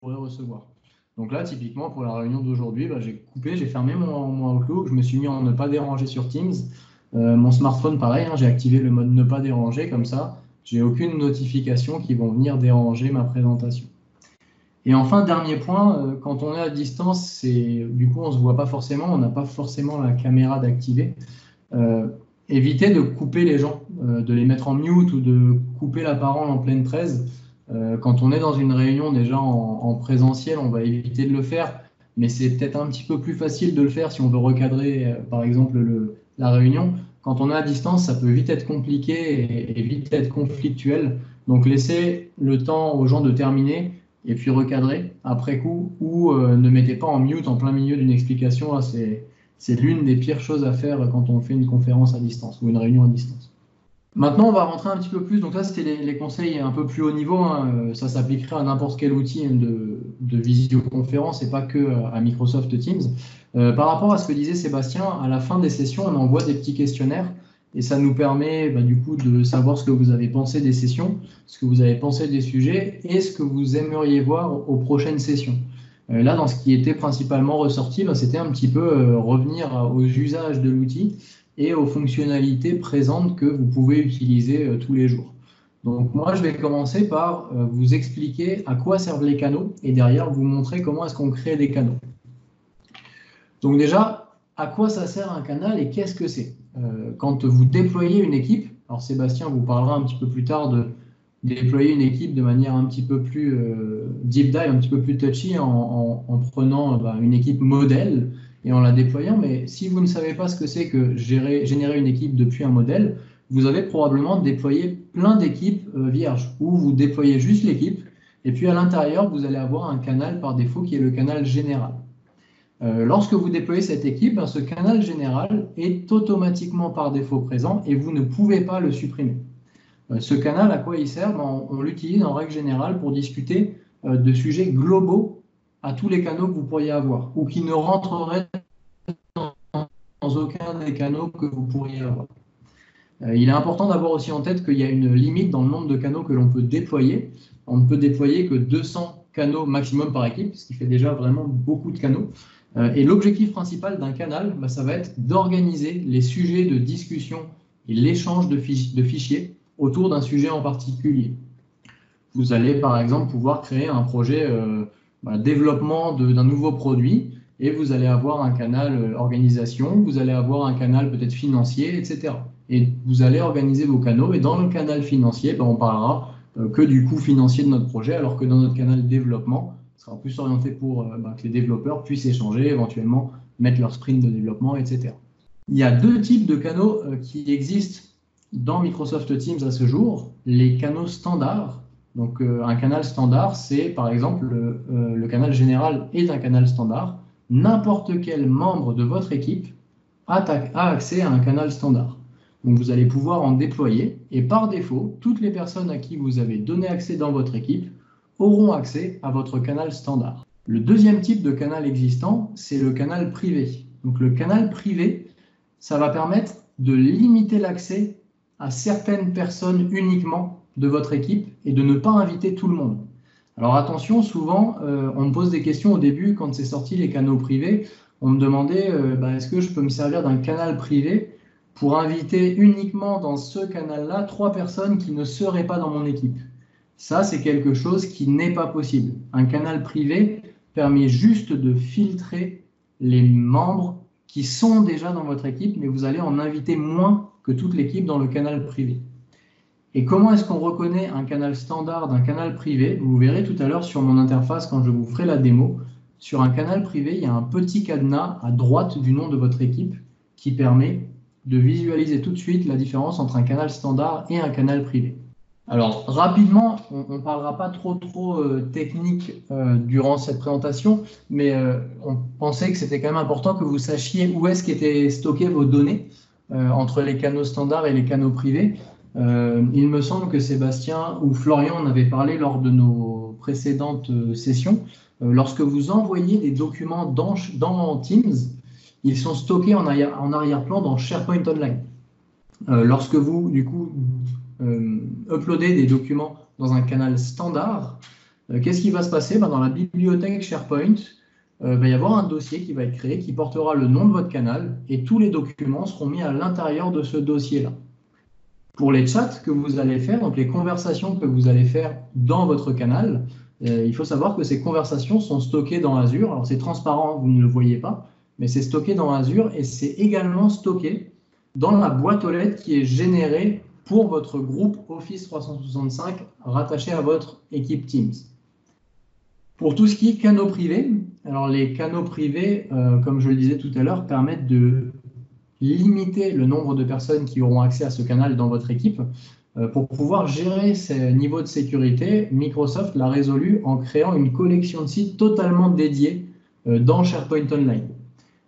pourrez recevoir. Donc là, typiquement, pour la réunion d'aujourd'hui, j'ai coupé, j'ai fermé mon Outlook, je me suis mis en ne pas déranger sur Teams. Mon smartphone, pareil, j'ai activé le mode ne pas déranger, comme ça, j'ai aucune notification qui vont venir déranger ma présentation. Et enfin, dernier point, quand on est à distance, du coup, on ne se voit pas forcément, on n'a pas forcément la caméra d'activer. Évitez de couper les gens, de les mettre en mute ou de couper la parole en pleine presse. Quand on est dans une réunion déjà en présentiel, on va éviter de le faire, mais c'est peut-être un petit peu plus facile de le faire si on veut recadrer, par exemple, la réunion. Quand on est à distance, ça peut vite être compliqué et vite être conflictuel. Donc, laissez le temps aux gens de terminer et puis recadrer après coup, ou ne mettez pas en mute en plein milieu d'une explication. Là, c'est l'une des pires choses à faire quand on fait une conférence à distance ou une réunion à distance. Maintenant, on va rentrer un petit peu plus. Donc là, c'était les conseils un peu plus haut niveau. Ça s'appliquerait à n'importe quel outil de visioconférence et pas que à Microsoft Teams. Par rapport à ce que disait Sébastien, à la fin des sessions, on envoie des petits questionnaires et ça nous permet du coup de savoir ce que vous avez pensé des sessions, ce que vous avez pensé des sujets et ce que vous aimeriez voir aux prochaines sessions. Là, dans ce qui était principalement ressorti, c'était un petit peu revenir aux usages de l'outil et aux fonctionnalités présentes que vous pouvez utiliser tous les jours. Donc moi, je vais commencer par vous expliquer à quoi servent les canaux et derrière vous montrer comment est-ce qu'on crée des canaux. Donc déjà, à quoi ça sert un canal et qu'est-ce que c'est? Quand vous déployez une équipe, alors Sébastien vous parlera un petit peu plus tard de déployer une équipe de manière un petit peu plus deep dive, un petit peu plus touchy en prenant une équipe modèle et en la déployant. Mais si vous ne savez pas ce que c'est que générer une équipe depuis un modèle, vous avez probablement déployé plein d'équipes vierges où vous déployez juste l'équipe et puis à l'intérieur, vous allez avoir un canal par défaut qui est le canal général. Lorsque vous déployez cette équipe, ce canal général est automatiquement par défaut présent et vous ne pouvez pas le supprimer. Ce canal, à quoi il sert? On l'utilise en règle générale pour discuter de sujets globaux à tous les canaux que vous pourriez avoir ou qui ne rentreraient dans aucun des canaux que vous pourriez avoir. Il est important d'avoir aussi en tête qu'il y a une limite dans le nombre de canaux que l'on peut déployer. On ne peut déployer que 200 canaux maximum par équipe, ce qui fait déjà vraiment beaucoup de canaux. Et l'objectif principal d'un canal, ça va être d'organiser les sujets de discussion et l'échange de fichiers autour d'un sujet en particulier. Vous allez par exemple pouvoir créer un projet développement d'un nouveau produit et vous allez avoir un canal organisation, vous allez avoir un canal peut-être financier, etc. Et vous allez organiser vos canaux et dans le canal financier, on parlera que du coût financier de notre projet alors que dans notre canal développement, ce sera plus orienté pour que les développeurs puissent échanger, éventuellement mettre leur sprint de développement, etc. Il y a deux types de canaux qui existent dans Microsoft Teams à ce jour, les canaux standards. Donc, un canal standard, c'est par exemple le canal général est un canal standard. N'importe quel membre de votre équipe a accès à un canal standard. Donc, vous allez pouvoir en déployer et par défaut, toutes les personnes à qui vous avez donné accès dans votre équipe auront accès à votre canal standard. Le deuxième type de canal existant, c'est le canal privé. Donc, le canal privé, ça va permettre de limiter l'accès à certaines personnes uniquement de votre équipe et de ne pas inviter tout le monde. Alors attention, souvent, on me pose des questions au début quand c'est sorti les canaux privés. On me demandait est-ce que je peux me servir d'un canal privé pour inviter uniquement dans ce canal-là 3 personnes qui ne seraient pas dans mon équipe. Ça, c'est quelque chose qui n'est pas possible. Un canal privé permet juste de filtrer les membres qui sont déjà dans votre équipe, mais vous allez en inviter moins que toute l'équipe dans le canal privé. Et comment est-ce qu'on reconnaît un canal standard d'un canal privé? Vous verrez tout à l'heure sur mon interface quand je vous ferai la démo. Sur un canal privé, il y a un petit cadenas à droite du nom de votre équipe qui permet de visualiser tout de suite la différence entre un canal standard et un canal privé. Alors, rapidement, on ne parlera pas trop technique durant cette présentation, mais on pensait que c'était quand même important que vous sachiez où est-ce qu'étaient stockées vos données entre les canaux standards et les canaux privés. Il me semble que Sébastien ou Florian en avait parlé lors de nos précédentes sessions. Lorsque vous envoyez des documents dans Teams, ils sont stockés en arrière-plan dans SharePoint Online. Lorsque vous, du coup, uploadez des documents dans un canal standard, Qu'est-ce qui va se passer? Dans la bibliothèque SharePoint, il va y avoir un dossier qui va être créé qui portera le nom de votre canal et tous les documents seront mis à l'intérieur de ce dossier-là. Pour les chats que vous allez faire, donc les conversations que vous allez faire dans votre canal, il faut savoir que ces conversations sont stockées dans Azure. Alors c'est transparent, vous ne le voyez pas, mais c'est stocké dans Azure et c'est également stocké dans la boîte aux lettres qui est générée pour votre groupe Office 365 rattaché à votre équipe Teams. Pour tout ce qui est canaux privés, alors les canaux privés, comme je le disais tout à l'heure, permettent de limiter le nombre de personnes qui auront accès à ce canal dans votre équipe. Pour pouvoir gérer ces niveaux de sécurité, Microsoft l'a résolu en créant une collection de sites totalement dédiée dans SharePoint Online.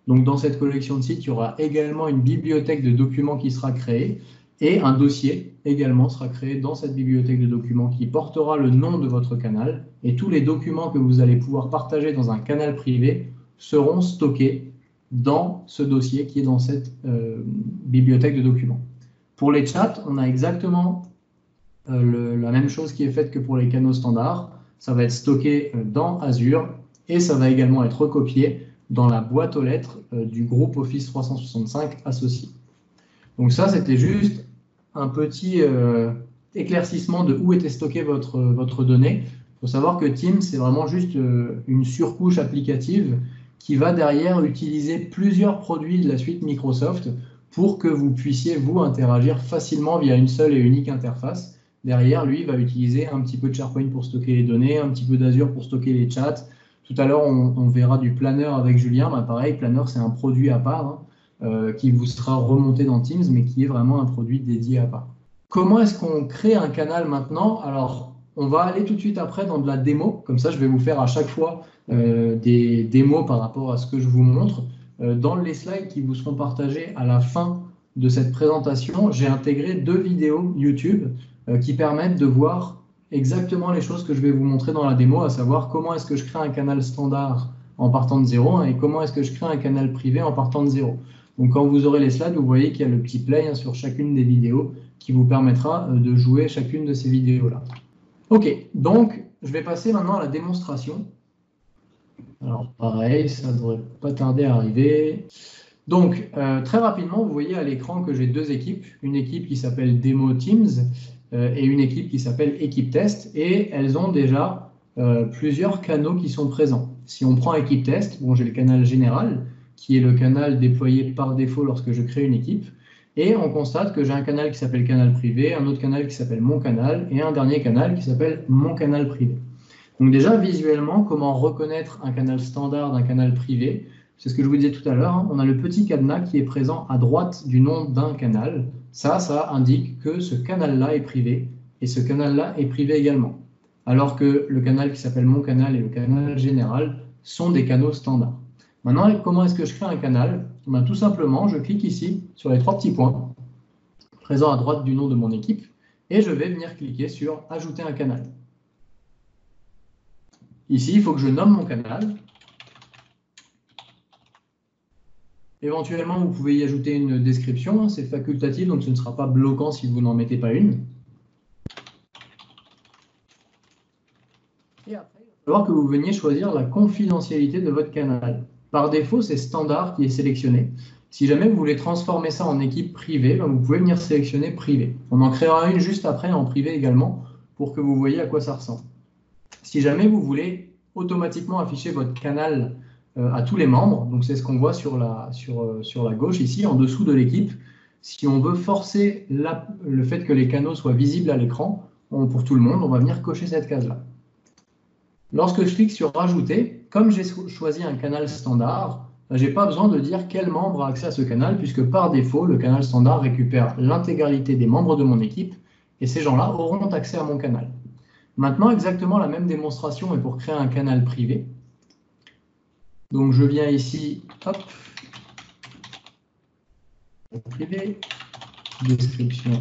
Donc, dans cette collection de sites, il y aura également une bibliothèque de documents qui sera créée et un dossier également sera créé dans cette bibliothèque de documents qui portera le nom de votre canal et tous les documents que vous allez pouvoir partager dans un canal privé seront stockés dans ce dossier qui est dans cette bibliothèque de documents. Pour les chats, on a exactement la même chose qui est faite que pour les canaux standards. Ça va être stocké dans Azure et ça va également être recopié dans la boîte aux lettres du groupe Office 365 associé. Donc ça, c'était juste un petit éclaircissement de où était stocké votre donnée. Il faut savoir que Teams, c'est vraiment juste une surcouche applicative qui va derrière utiliser plusieurs produits de la suite Microsoft pour que vous puissiez, vous, interagir facilement via une seule et unique interface. Derrière, lui, va utiliser un petit peu de SharePoint pour stocker les données, un petit peu d'Azure pour stocker les chats. Tout à l'heure, on verra du Planner avec Julien. Pareil, Planner, c'est un produit à part qui vous sera remonté dans Teams, mais qui est vraiment un produit dédié à part. Comment est-ce qu'on crée un canal maintenant? Alors, on va aller tout de suite après dans de la démo. Comme ça, je vais vous faire à chaque fois des démos par rapport à ce que je vous montre. Dans les slides qui vous seront partagés à la fin de cette présentation, j'ai intégré 2 vidéos YouTube qui permettent de voir exactement les choses que je vais vous montrer dans la démo, à savoir comment est-ce que je crée un canal standard en partant de 0 et comment est-ce que je crée un canal privé en partant de 0. Donc quand vous aurez les slides, vous voyez qu'il y a le petit play sur chacune des vidéos qui vous permettra de jouer chacune de ces vidéos-là. Ok, donc je vais passer maintenant à la démonstration. Alors pareil, ça ne devrait pas tarder à arriver. Donc très rapidement, vous voyez à l'écran que j'ai 2 équipes. Une équipe qui s'appelle Demo Teams et une équipe qui s'appelle Équipe Test. Et elles ont déjà plusieurs canaux qui sont présents. Si on prend Équipe Test, bon, j'ai le canal général, qui est le canal déployé par défaut lorsque je crée une équipe. Et on constate que j'ai un canal qui s'appelle canal privé, un autre canal qui s'appelle mon canal, et un dernier canal qui s'appelle mon canal privé. Donc déjà, visuellement, comment reconnaître un canal standard d'un canal privé? C'est ce que je vous disais tout à l'heure. On a le petit cadenas qui est présent à droite du nom d'un canal. Ça indique que ce canal-là est privé, et ce canal-là est privé également. Alors que le canal qui s'appelle mon canal et le canal général sont des canaux standards. Maintenant, comment est-ce que je crée un canal? Tout simplement, je clique ici sur les 3 petits points présents à droite du nom de mon équipe et je vais venir cliquer sur « Ajouter un canal ». Ici, il faut que je nomme mon canal. Éventuellement, vous pouvez y ajouter une description. C'est facultatif, donc ce ne sera pas bloquant si vous n'en mettez pas une. Et après, il va falloir que vous veniez choisir la confidentialité de votre canal. Par défaut, c'est standard qui est sélectionné. Si jamais vous voulez transformer ça en équipe privée, vous pouvez venir sélectionner privé. On en créera une juste après en privé également pour que vous voyez à quoi ça ressemble. Si jamais vous voulez automatiquement afficher votre canal à tous les membres, donc c'est ce qu'on voit sur la gauche ici, en dessous de l'équipe. Si on veut forcer le fait que les canaux soient visibles à l'écran pour tout le monde, on va venir cocher cette case-là. Lorsque je clique sur « Rajouter », comme j'ai choisi un canal standard, je n'ai pas besoin de dire quel membre a accès à ce canal, puisque par défaut, le canal standard récupère l'intégralité des membres de mon équipe, et ces gens-là auront accès à mon canal. Maintenant, exactement la même démonstration est pour créer un canal privé. Donc, je viens ici, hop, privé, description,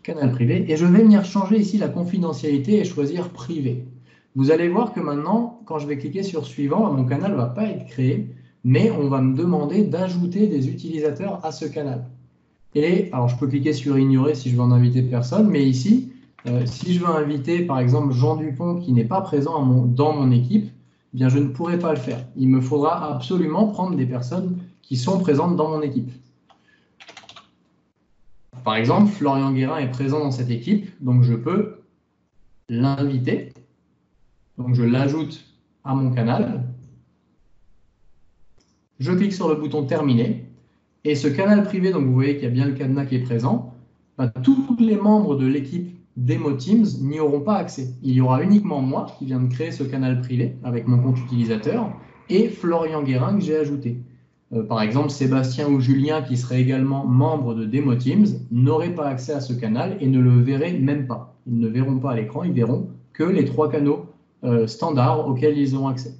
canal privé, et je vais venir changer ici la confidentialité et choisir privé. Vous allez voir que maintenant, quand je vais cliquer sur suivant, mon canal ne va pas être créé, mais on va me demander d'ajouter des utilisateurs à ce canal. Et alors, je peux cliquer sur ignorer si je veux en inviter personne, mais ici, Si je veux inviter, par exemple, Jean Dupont qui n'est pas présent dans mon équipe, eh bien, je ne pourrai pas le faire. Il me faudra absolument prendre des personnes qui sont présentes dans mon équipe. Par exemple, Florian Guérin est présent dans cette équipe, donc je peux l'inviter. Donc je l'ajoute à mon canal. Je clique sur le bouton terminer. Et ce canal privé, donc vous voyez qu'il y a bien le cadenas qui est présent, tous les membres de l'équipe Demo Teams n'y auront pas accès. Il y aura uniquement moi qui viens de créer ce canal privé avec mon compte utilisateur et Florian Guérin que j'ai ajouté. Par exemple, Sébastien ou Julien, qui seraient également membres de Demo Teams, n'auraient pas accès à ce canal et ne le verraient même pas. Ils ne verront pas à l'écran, ils verront que les 3 canaux standards auxquels ils ont accès.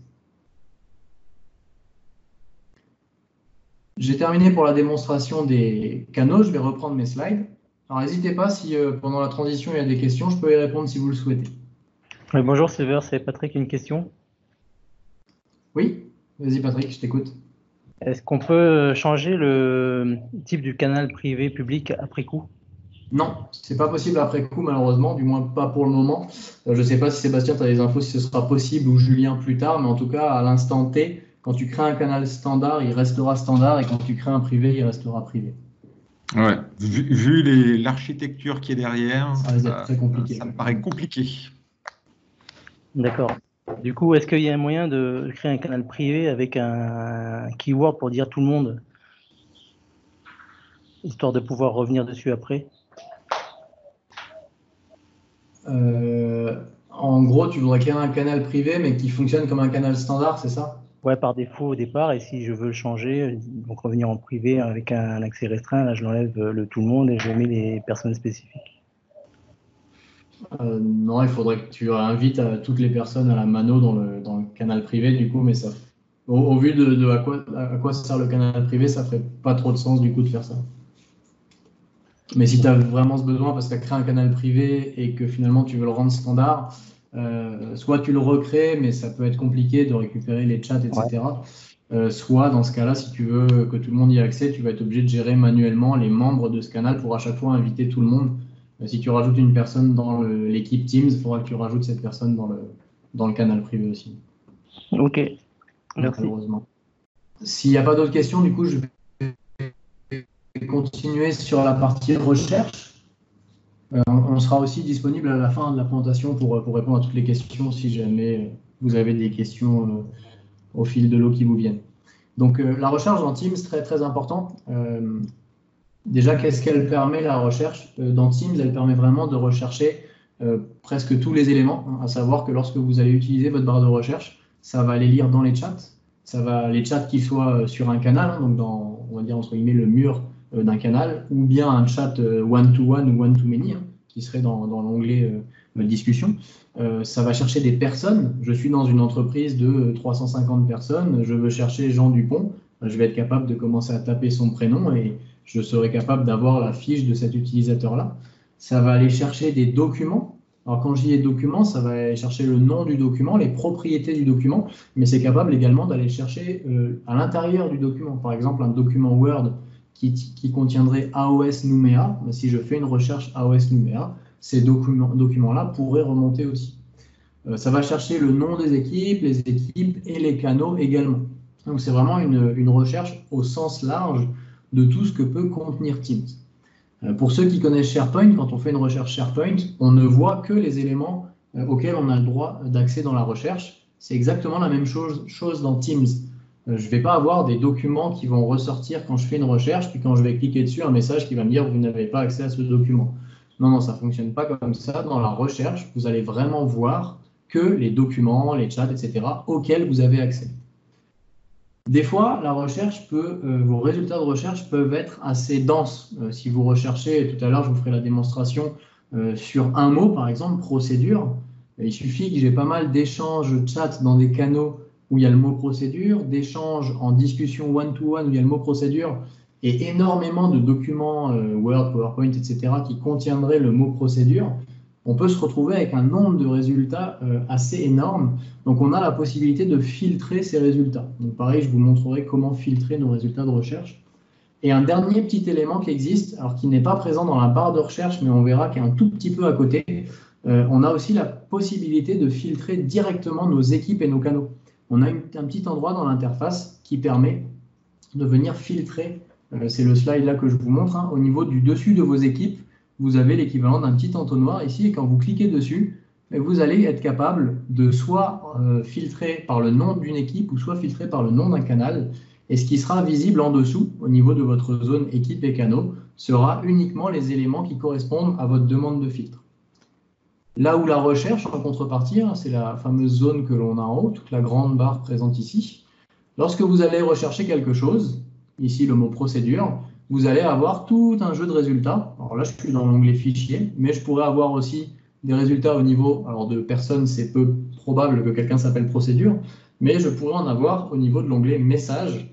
J'ai terminé pour la démonstration des canaux. Je vais reprendre mes slides. Alors, n'hésitez pas si pendant la transition, il y a des questions. Je peux y répondre si vous le souhaitez. Oui, bonjour, Séver, c'est Patrick, une question. Oui, vas-y Patrick, je t'écoute. Est-ce qu'on peut changer le type du canal privé public après coup? Non, c'est pas possible après coup, malheureusement, du moins pas pour le moment. Je ne sais pas si Sébastien, tu as des infos si ce sera possible ou Julien plus tard, mais en tout cas, à l'instant T, quand tu crées un canal standard, il restera standard et quand tu crées un privé, il restera privé. Ouais, vu l'architecture qui est derrière, ça risque d'être très compliqué. Ça me paraît compliqué. D'accord. Du coup, est-ce qu'il y a un moyen de créer un canal privé avec un keyword pour dire tout le monde, histoire de pouvoir revenir dessus après? En gros, tu voudrais créer un canal privé, mais qui fonctionne comme un canal standard, c'est ça? Ouais, par défaut au départ, et si je veux le changer, donc revenir en privé avec un accès restreint, là je l'enlève le tout le monde et je mets les personnes spécifiques. Non, il faudrait que tu invites toutes les personnes à la mano dans le canal privé, du coup, mais ça, au vu de à quoi sert le canal privé, ça ferait pas trop de sens, du coup, de faire ça. Mais si tu as vraiment ce besoin, parce que tu as créé un canal privé et que finalement tu veux le rendre standard, soit tu le recrées, mais ça peut être compliqué de récupérer les chats, etc. Ouais. Soit dans ce cas-là, si tu veux que tout le monde y ait accès, tu vas être obligé de gérer manuellement les membres de ce canal pour à chaque fois inviter tout le monde. Si tu rajoutes une personne dans l'équipe Teams, il faudra que tu rajoutes cette personne dans le canal privé aussi. Ok, merci. Malheureusement. S'il n'y a pas d'autres questions, du coup, je vais continuer sur la partie recherche. On sera aussi disponible à la fin de la présentation pour répondre à toutes les questions si jamais vous avez des questions au fil de l'eau qui vous viennent. Donc, la recherche dans Teams, très, très important. Déjà, qu'est-ce qu'elle permet, la recherche dans Teams? Elle permet vraiment de rechercher presque tous les éléments, à savoir que lorsque vous allez utiliser votre barre de recherche, ça va aller lire dans les chats. Ça va, les chats qui soient sur un canal, donc dans, on va dire entre guillemets, le mur d'un canal, ou bien un chat one-to-one ou one-to-many, qui serait dans l'onglet discussion. Ça va chercher des personnes. Je suis dans une entreprise de 350 personnes, je veux chercher Jean Dupont. Je vais être capable de commencer à taper son prénom et je serai capable d'avoir la fiche de cet utilisateur-là. Ça va aller chercher des documents. Alors, quand je dis documents, ça va aller chercher le nom du document, les propriétés du document, mais c'est capable également d'aller chercher à l'intérieur du document. Par exemple, un document Word qui contiendrait AOS Numea. Si je fais une recherche AOS Numea, ces documents-là pourraient remonter aussi. Ça va chercher le nom des équipes, les équipes et les canaux également. Donc, c'est vraiment une recherche au sens large de tout ce que peut contenir Teams. Pour ceux qui connaissent SharePoint, quand on fait une recherche SharePoint, on ne voit que les éléments auxquels on a le droit d'accès dans la recherche. C'est exactement la même chose dans Teams. Je ne vais pas avoir des documents qui vont ressortir quand je fais une recherche, puis quand je vais cliquer dessus, un message qui va me dire « vous n'avez pas accès à ce document ». Non, ça ne fonctionne pas comme ça. Dans la recherche, vous allez vraiment voir que les documents, les chats, etc., auxquels vous avez accès. Des fois, la recherche vos résultats de recherche peuvent être assez denses. Si vous recherchez, tout à l'heure, je vous ferai la démonstration sur un mot, par exemple, procédure. Il suffit que j'ai pas mal d'échanges chat dans des canaux où il y a le mot procédure, d'échanges en discussion one-to-one où il y a le mot procédure, et énormément de documents Word, PowerPoint, etc., qui contiendraient le mot procédure. On peut se retrouver avec un nombre de résultats assez énorme. Donc, on a la possibilité de filtrer ces résultats. Donc, pareil, je vous montrerai comment filtrer nos résultats de recherche. Et un dernier petit élément qui existe, alors qui n'est pas présent dans la barre de recherche, mais on verra qu'il est un tout petit peu à côté, on a aussi la possibilité de filtrer directement nos équipes et nos canaux. On a un petit endroit dans l'interface qui permet de venir filtrer, c'est le slide là que je vous montre, hein, au niveau du dessus de vos équipes, vous avez l'équivalent d'un petit entonnoir ici, et quand vous cliquez dessus, vous allez être capable de soit filtrer par le nom d'une équipe ou soit filtrer par le nom d'un canal. Et ce qui sera visible en dessous, au niveau de votre zone équipe et canaux, sera uniquement les éléments qui correspondent à votre demande de filtre. Là où la recherche, en contrepartie, hein, c'est la fameuse zone que l'on a en haut, toute la grande barre présente ici. Lorsque vous allez rechercher quelque chose, ici le mot procédure, vous allez avoir tout un jeu de résultats. Alors là, je suis dans l'onglet fichier, mais je pourrais avoir aussi des résultats au niveau, alors de personnes, c'est peu probable que quelqu'un s'appelle procédure, mais je pourrais en avoir au niveau de l'onglet message.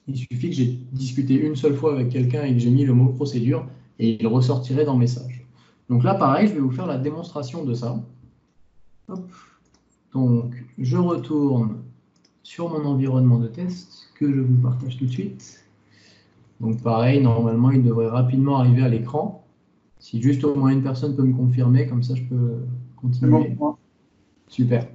Il suffit que j'ai discuté une seule fois avec quelqu'un et que j'ai mis le mot procédure et il ressortirait dans message. Donc là, pareil, je vais vous faire la démonstration de ça. Hop. Donc, je retourne sur mon environnement de test que je vous partage tout de suite. Donc pareil, normalement, il devrait rapidement arriver à l'écran. Si juste au moins une personne peut me confirmer, comme ça je peux continuer. Bon. Super.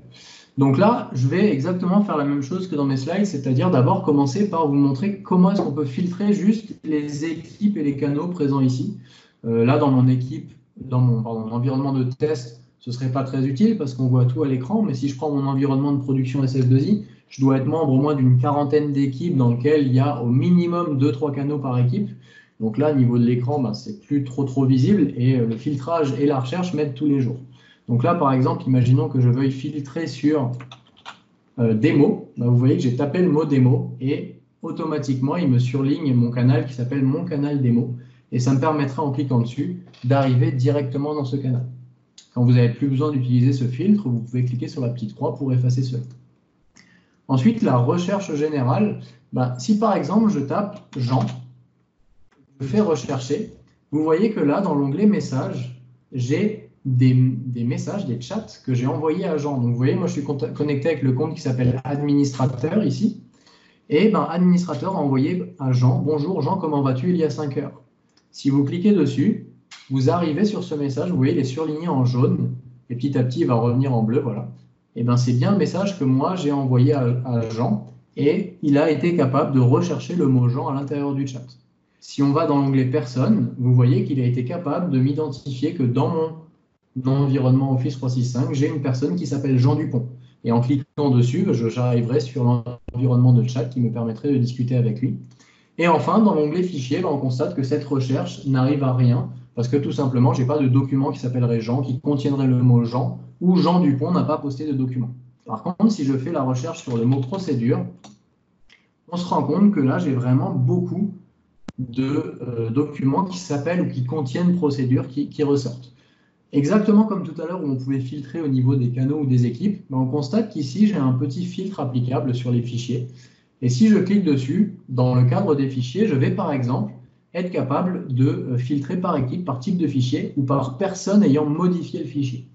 Donc là, je vais exactement faire la même chose que dans mes slides, c'est-à-dire d'abord commencer par vous montrer comment est-ce qu'on peut filtrer juste les équipes et les canaux présents ici. Là, dans mon équipe, dans mon environnement de test, ce ne serait pas très utile parce qu'on voit tout à l'écran, mais si je prends mon environnement de production SF2I, je dois être membre au moins d'une quarantaine d'équipes dans lesquelles il y a au minimum 2-3 canaux par équipe. Donc là, au niveau de l'écran, ben, c'est plus trop visible et le filtrage et la recherche m'aident tous les jours. Donc là, par exemple, imaginons que je veuille filtrer sur démo. Ben, vous voyez que j'ai tapé le mot démo et automatiquement, il me surligne mon canal qui s'appelle mon canal démo. Et ça me permettra, en cliquant dessus, d'arriver directement dans ce canal. Quand vous n'avez plus besoin d'utiliser ce filtre, vous pouvez cliquer sur la petite croix pour effacer cela. Ensuite, la recherche générale. Ben, si par exemple, je tape Jean, je fais rechercher, vous voyez que là, dans l'onglet messages, j'ai des messages, des chats que j'ai envoyés à Jean. Donc, vous voyez, moi, je suis connecté avec le compte qui s'appelle administrateur ici. Et ben, administrateur a envoyé à Jean, bonjour Jean, comment vas-tu il y a 5 heures. Si vous cliquez dessus, vous arrivez sur ce message, vous voyez, il est surligné en jaune, et petit à petit, il va revenir en bleu, voilà. Et ben, c'est bien le message que moi, j'ai envoyé à Jean, et il a été capable de rechercher le mot Jean à l'intérieur du chat. Si on va dans l'onglet personne, vous voyez qu'il a été capable de m'identifier que dans mon environnement Office 365, j'ai une personne qui s'appelle Jean Dupont. Et en cliquant dessus, j'arriverai sur l'environnement de chat qui me permettrait de discuter avec lui. Et enfin, dans l'onglet fichier, on constate que cette recherche n'arrive à rien parce que tout simplement, je n'ai pas de document qui s'appellerait Jean, qui contiendrait le mot Jean, ou Jean Dupont n'a pas posté de document. Par contre, si je fais la recherche sur le mot procédure, on se rend compte que là, j'ai vraiment beaucoup de documents qui s'appellent ou qui contiennent procédures qui ressortent. Exactement comme tout à l'heure où on pouvait filtrer au niveau des canaux ou des équipes, on constate qu'ici, j'ai un petit filtre applicable sur les fichiers. Et si je clique dessus, dans le cadre des fichiers, je vais par exemple être capable de filtrer par équipe, par type de fichier ou par personne ayant modifié le fichier.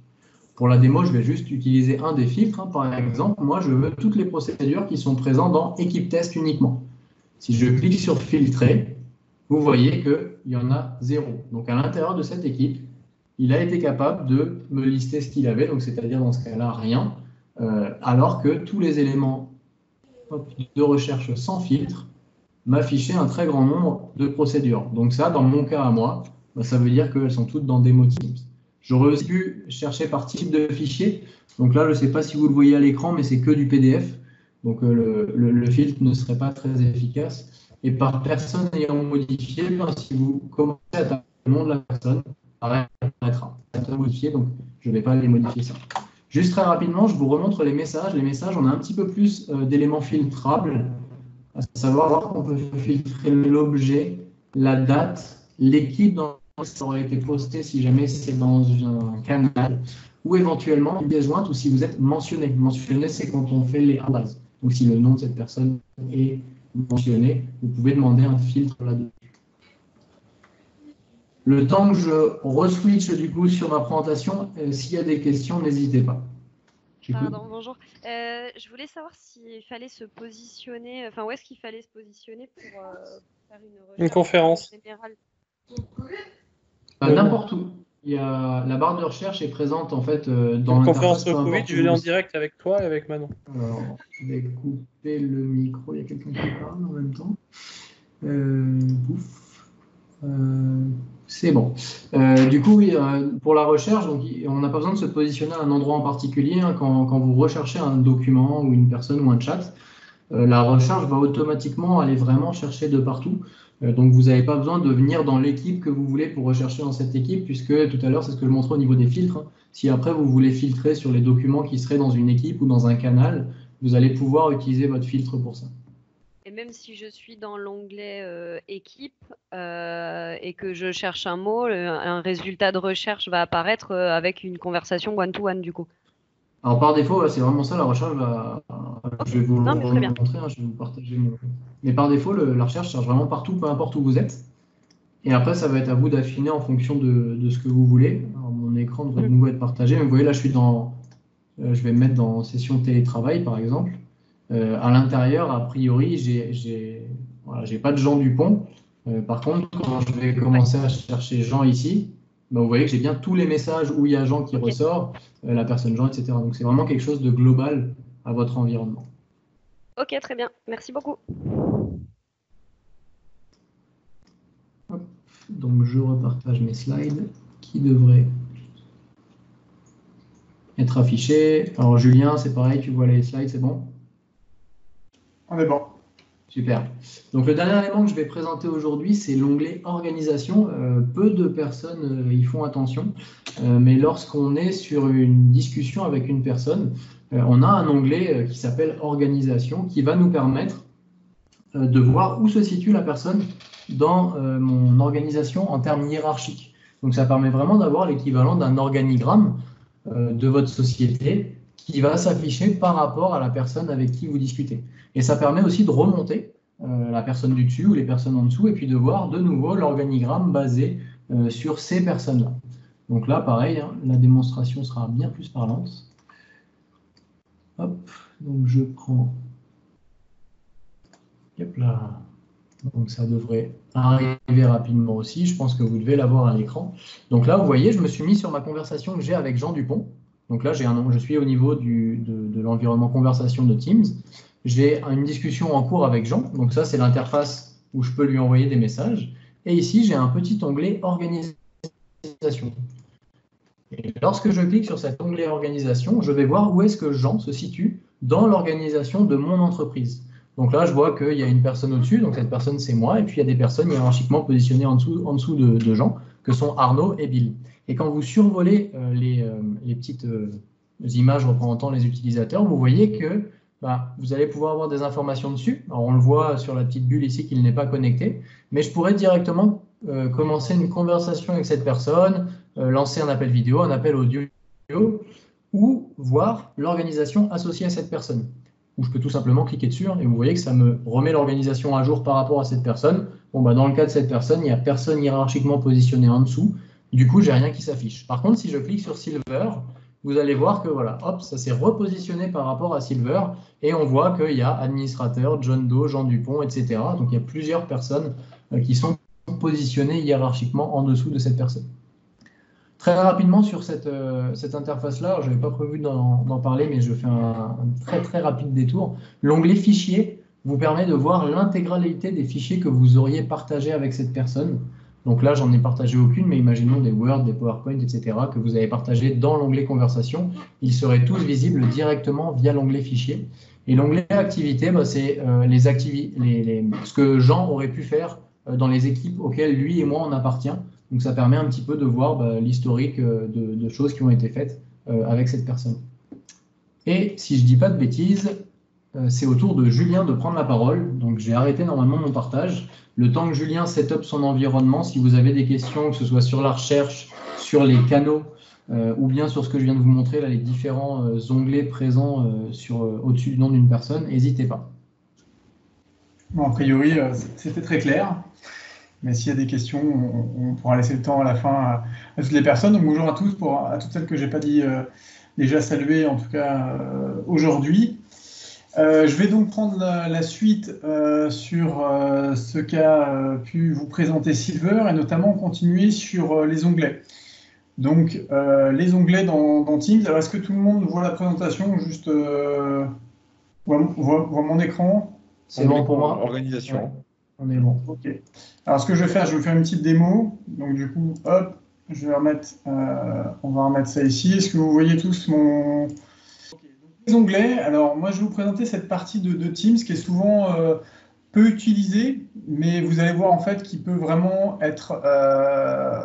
Pour la démo, je vais juste utiliser un des filtres. Par exemple, moi, je veux toutes les procédures qui sont présentes dans équipe test uniquement. Si je clique sur filtrer, vous voyez qu'il y en a 0. Donc, à l'intérieur de cette équipe, il a été capable de me lister ce qu'il avait, donc c'est-à-dire dans ce cas-là, rien, alors que tous les éléments de recherche sans filtre m'affichaient un très grand nombre de procédures. Donc ça, dans mon cas à moi, ça veut dire qu'elles sont toutes dans Demo Teams. J'aurais aussi pu chercher par type de fichier. Donc là, je ne sais pas si vous le voyez à l'écran, mais c'est que du PDF. Donc le filtre ne serait pas très efficace. Et par personne ayant modifié, si vous commencez à taper le nom de la personne, apparaîtra. Modifié, donc je ne vais pas les modifier ça. Juste très rapidement, je vous remontre les messages. Les messages, on a un petit peu plus d'éléments filtrables, à savoir qu'on peut filtrer l'objet, la date, l'équipe dans laquelle ça aurait été posté si jamais c'est dans un canal, ou éventuellement une pièce jointe ou si vous êtes mentionné. Mentionné, c'est quand on fait les bases. Donc si le nom de cette personne est mentionné, vous pouvez demander un filtre là-dessus. Le temps que je re-switch du coup sur ma présentation, s'il y a des questions, n'hésitez pas. Pardon, bonjour. Je voulais savoir s'il fallait se positionner, enfin où est-ce qu'il fallait se positionner faire une Une recherche conférence. générale? N'importe où. Il y a la barre de recherche est présente en fait dans Une l'interface. conférence sur peu le Covid, importe je où l'ai en vous- direct avec toi et avec Manon. Alors, je vais couper le micro. Il y a quelqu'un qui parle en même temps. Pouf. C'est bon. Du coup, oui, pour la recherche, donc, on n'a pas besoin de se positionner à un endroit en particulier, hein, quand vous recherchez un document ou une personne ou un chat. La recherche va automatiquement aller vraiment chercher de partout. Donc, vous n'avez pas besoin de venir dans l'équipe que vous voulez pour rechercher dans cette équipe, puisque tout à l'heure, c'est ce que je montrais au niveau des filtres, hein. Si après, vous voulez filtrer sur les documents qui seraient dans une équipe ou dans un canal, vous allez pouvoir utiliser votre filtre pour ça. Et même si je suis dans l'onglet équipe et que je cherche un mot, un résultat de recherche va apparaître avec une conversation one-to-one du coup. Alors, par défaut, c'est vraiment ça, la recherche je vais vous Non, mais très bien. montrer, hein, je vais vous partager mon... Mais par défaut, la recherche cherche vraiment partout, peu importe où vous êtes. Et après, ça va être à vous d'affiner en fonction de ce que vous voulez. Alors, mon écran devrait de nouveau être partagé. Mais vous voyez, là, je vais me mettre dans session télétravail, par exemple. À l'intérieur, a priori, j'ai pas de Jean Dupont. Par contre, quand je vais commencer à chercher Jean ici, vous voyez que j'ai bien tous les messages où il y a Jean qui ressort, la personne Jean, etc. Donc, c'est vraiment quelque chose de global à votre environnement. Ok, très bien. Merci beaucoup. Hop. Donc, je repartage mes slides qui devraient être affichés. Alors, Julien, c'est pareil, tu vois les slides, c'est bon? On est bon. Super. Donc, le dernier élément que je vais présenter aujourd'hui, c'est l'onglet organisation. Peu de personnes y font attention, mais lorsqu'on est sur une discussion avec une personne, on a un onglet qui s'appelle organisation qui va nous permettre de voir où se situe la personne dans mon organisation en termes hiérarchiques. Donc, ça permet vraiment d'avoir l'équivalent d'un organigramme de votre société qui va s'afficher par rapport à la personne avec qui vous discutez. Et ça permet aussi de remonter la personne du dessus ou les personnes en dessous et puis de voir de nouveau l'organigramme basé sur ces personnes-là. Donc là, pareil, hein, la démonstration sera bien plus parlante. Hop, donc je prends... Hop là. Donc ça devrait arriver rapidement aussi. Je pense que vous devez l'avoir à l'écran. Donc là, vous voyez, je me suis mis sur ma conversation que j'ai avec Jean Dupont. Donc là, je suis au niveau de l'environnement conversation de Teams. J'ai une discussion en cours avec Jean. Donc ça, c'est l'interface où je peux lui envoyer des messages. Et ici, j'ai un petit onglet organisation. Et lorsque je clique sur cet onglet organisation, je vais voir où est-ce que Jean se situe dans l'organisation de mon entreprise. Donc là, je vois qu'il y a une personne au-dessus, donc cette personne, c'est moi, et puis il y a des personnes hiérarchiquement positionnées en dessous de Jean, que sont Arnaud et Bill. Et quand vous survolez les petites images représentant les utilisateurs, vous voyez que vous allez pouvoir avoir des informations dessus. Alors, on le voit sur la petite bulle ici qu'il n'est pas connecté, mais je pourrais directement commencer une conversation avec cette personne, lancer un appel vidéo, un appel audio, ou voir l'organisation associée à cette personne. Où je peux tout simplement cliquer dessus et vous voyez que ça me remet l'organisation à jour par rapport à cette personne. Bon, dans le cas de cette personne, il n'y a personne hiérarchiquement positionné en dessous. Du coup, j'ai rien qui s'affiche. Par contre, si je clique sur Silver, vous allez voir que voilà, hop, ça s'est repositionné par rapport à Silver et on voit qu'il y a administrateur, John Doe, Jean Dupont, etc. Donc, il y a plusieurs personnes qui sont positionnées hiérarchiquement en dessous de cette personne. Très rapidement sur cette interface-là, je n'avais pas prévu d'en parler, mais je fais un très très rapide détour. L'onglet fichier vous permet de voir l'intégralité des fichiers que vous auriez partagés avec cette personne. Donc là, j'en ai partagé aucune, mais imaginons des Word, des PowerPoint, etc. que vous avez partagés dans l'onglet conversation. Ils seraient tous visibles directement via l'onglet fichier. Et l'onglet activité, c'est ce que Jean aurait pu faire dans les équipes auxquelles lui et moi on appartient. Donc, ça permet un petit peu de voir l'historique de choses qui ont été faites avec cette personne. Et si je ne dis pas de bêtises, c'est au tour de Julien de prendre la parole. Donc, j'ai arrêté normalement mon partage. Le temps que Julien set up son environnement, si vous avez des questions, que ce soit sur la recherche, sur les canaux, ou bien sur ce que je viens de vous montrer, là, les différents onglets présents au-dessus du nom d'une personne, n'hésitez pas. Bon, a priori, c'était très clair. Mais s'il y a des questions, on pourra laisser le temps à la fin à toutes les personnes. Donc bonjour à tous, à toutes celles que je n'ai pas dit déjà saluer, en tout cas aujourd'hui. Je vais donc prendre la suite sur ce qu'a pu vous présenter Silver et notamment continuer sur les onglets. Donc, les onglets dans Teams. Alors, est-ce que tout le monde voit la présentation? Juste voit mon écran? C'est bon pour moi. Organisation. Ouais, on est bon. Ok. Alors, ce que je vais faire, je vais faire une petite démo. Donc, du coup, hop, je vais remettre, on va remettre ça ici. Est-ce que vous voyez tous mon... Les onglets, alors moi je vais vous présenter cette partie de Teams qui est souvent peu utilisée, mais vous allez voir en fait qu'il peut vraiment être,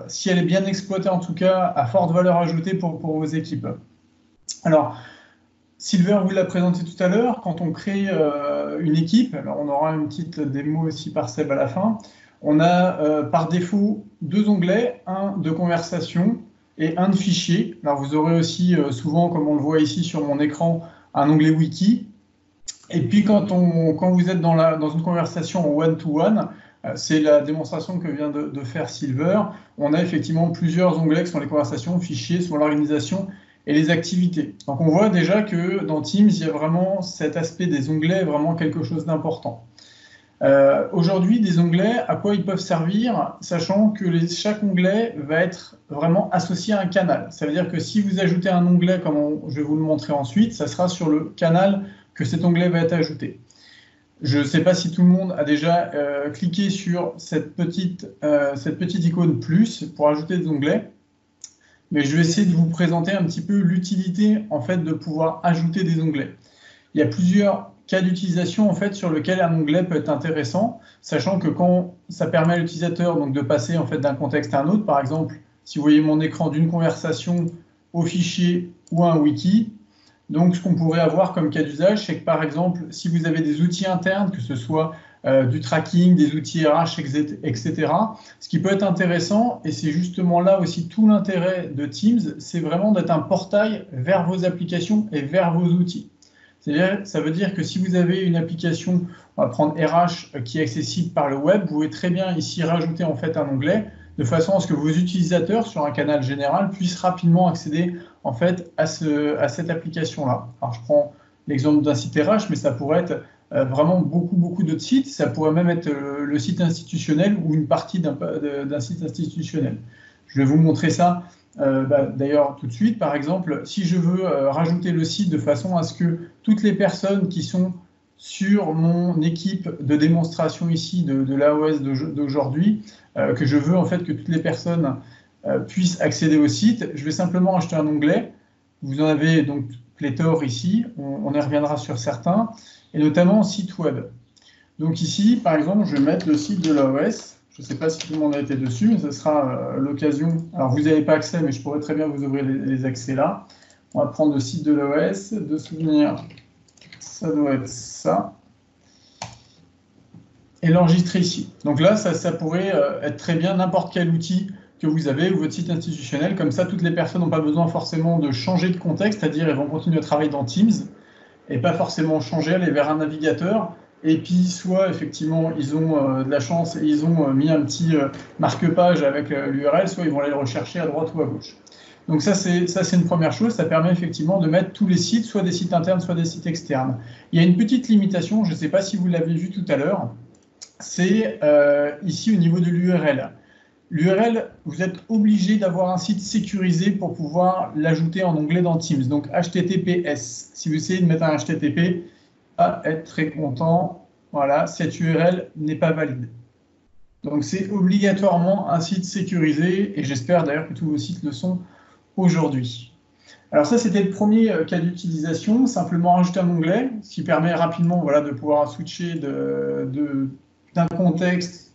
si elle est bien exploitée en tout cas, à forte valeur ajoutée pour vos équipes. Alors, Silver vous l'a présenté tout à l'heure, quand on crée une équipe, alors on aura une petite démo aussi par Seb à la fin, on a par défaut 2 onglets, un de conversation et un de fichier. Alors vous aurez aussi souvent, comme on le voit ici sur mon écran, un onglet wiki. Et puis quand vous êtes dans une conversation en one-to-one, c'est la démonstration que vient de faire Silver, on a effectivement plusieurs onglets qui sont les conversations, fichiers, sur l'organisation et les activités. Donc on voit déjà que dans Teams, il y a vraiment cet aspect des onglets, vraiment quelque chose d'important. Aujourd'hui, des onglets, à quoi ils peuvent servir, sachant que chaque onglet va être vraiment associé à un canal. Ça veut dire que si vous ajoutez un onglet, comme je vais vous le montrer ensuite, ça sera sur le canal que cet onglet va être ajouté. Je ne sais pas si tout le monde a déjà cliqué sur cette petite icône plus pour ajouter des onglets, mais je vais essayer de vous présenter un petit peu l'utilité en fait de pouvoir ajouter des onglets. Il y a plusieurs cas d'utilisation en fait sur lequel un onglet peut être intéressant, sachant que quand ça permet à l'utilisateur donc de passer en fait d'un contexte à un autre, par exemple, si vous voyez mon écran d'une conversation au fichier ou à un wiki, donc ce qu'on pourrait avoir comme cas d'usage, c'est que par exemple, si vous avez des outils internes, que ce soit du tracking, des outils RH, etc., ce qui peut être intéressant, et c'est justement là aussi tout l'intérêt de Teams, c'est vraiment d'être un portail vers vos applications et vers vos outils. C'est-à-dire, ça veut dire que si vous avez une application, on va prendre RH qui est accessible par le web, vous pouvez très bien ici rajouter en fait un onglet de façon à ce que vos utilisateurs sur un canal général puissent rapidement accéder en fait à cette application-là. Alors je prends l'exemple d'un site RH, mais ça pourrait être vraiment beaucoup d'autres sites. Ça pourrait même être le site institutionnel ou une partie d'un site institutionnel. Je vais vous montrer ça. D'ailleurs, tout de suite, par exemple, si je veux rajouter le site de façon à ce que toutes les personnes qui sont sur mon équipe de démonstration ici de l'AOS d'aujourd'hui, que je veux en fait que toutes les personnes puissent accéder au site, je vais simplement ajouter un onglet. Vous en avez donc pléthore ici, on y reviendra sur certains, et notamment site web. Donc ici, par exemple, je vais mettre le site de l'AOS. Je ne sais pas si tout le monde a été dessus, mais ce sera l'occasion. Alors, vous n'avez pas accès, mais je pourrais très bien vous ouvrir les accès là. On va prendre le site de l'AOS, de souvenir, ça doit être ça. Et l'enregistrer ici. Donc là, ça pourrait être très bien n'importe quel outil que vous avez ou votre site institutionnel. Comme ça, toutes les personnes n'ont pas besoin forcément de changer de contexte, c'est-à-dire elles vont continuer à travailler dans Teams et pas forcément changer, aller vers un navigateur. Et puis, soit effectivement, ils ont de la chance et ils ont mis un petit marque-page avec l'URL, soit ils vont aller le rechercher à droite ou à gauche. Donc ça, c'est une première chose. Ça permet effectivement de mettre tous les sites, soit des sites internes, soit des sites externes. Il y a une petite limitation, je ne sais pas si vous l'avez vu tout à l'heure, c'est ici au niveau de l'URL. L'URL, vous êtes obligé d'avoir un site sécurisé pour pouvoir l'ajouter en onglet dans Teams, donc HTTPS. Si vous essayez de mettre un HTTP, à être très content, voilà, cette URL n'est pas valide. Donc c'est obligatoirement un site sécurisé et j'espère d'ailleurs que tous vos sites le sont aujourd'hui. Alors ça c'était le premier cas d'utilisation, simplement rajouter un onglet, ce qui permet rapidement voilà, de pouvoir switcher d'un contexte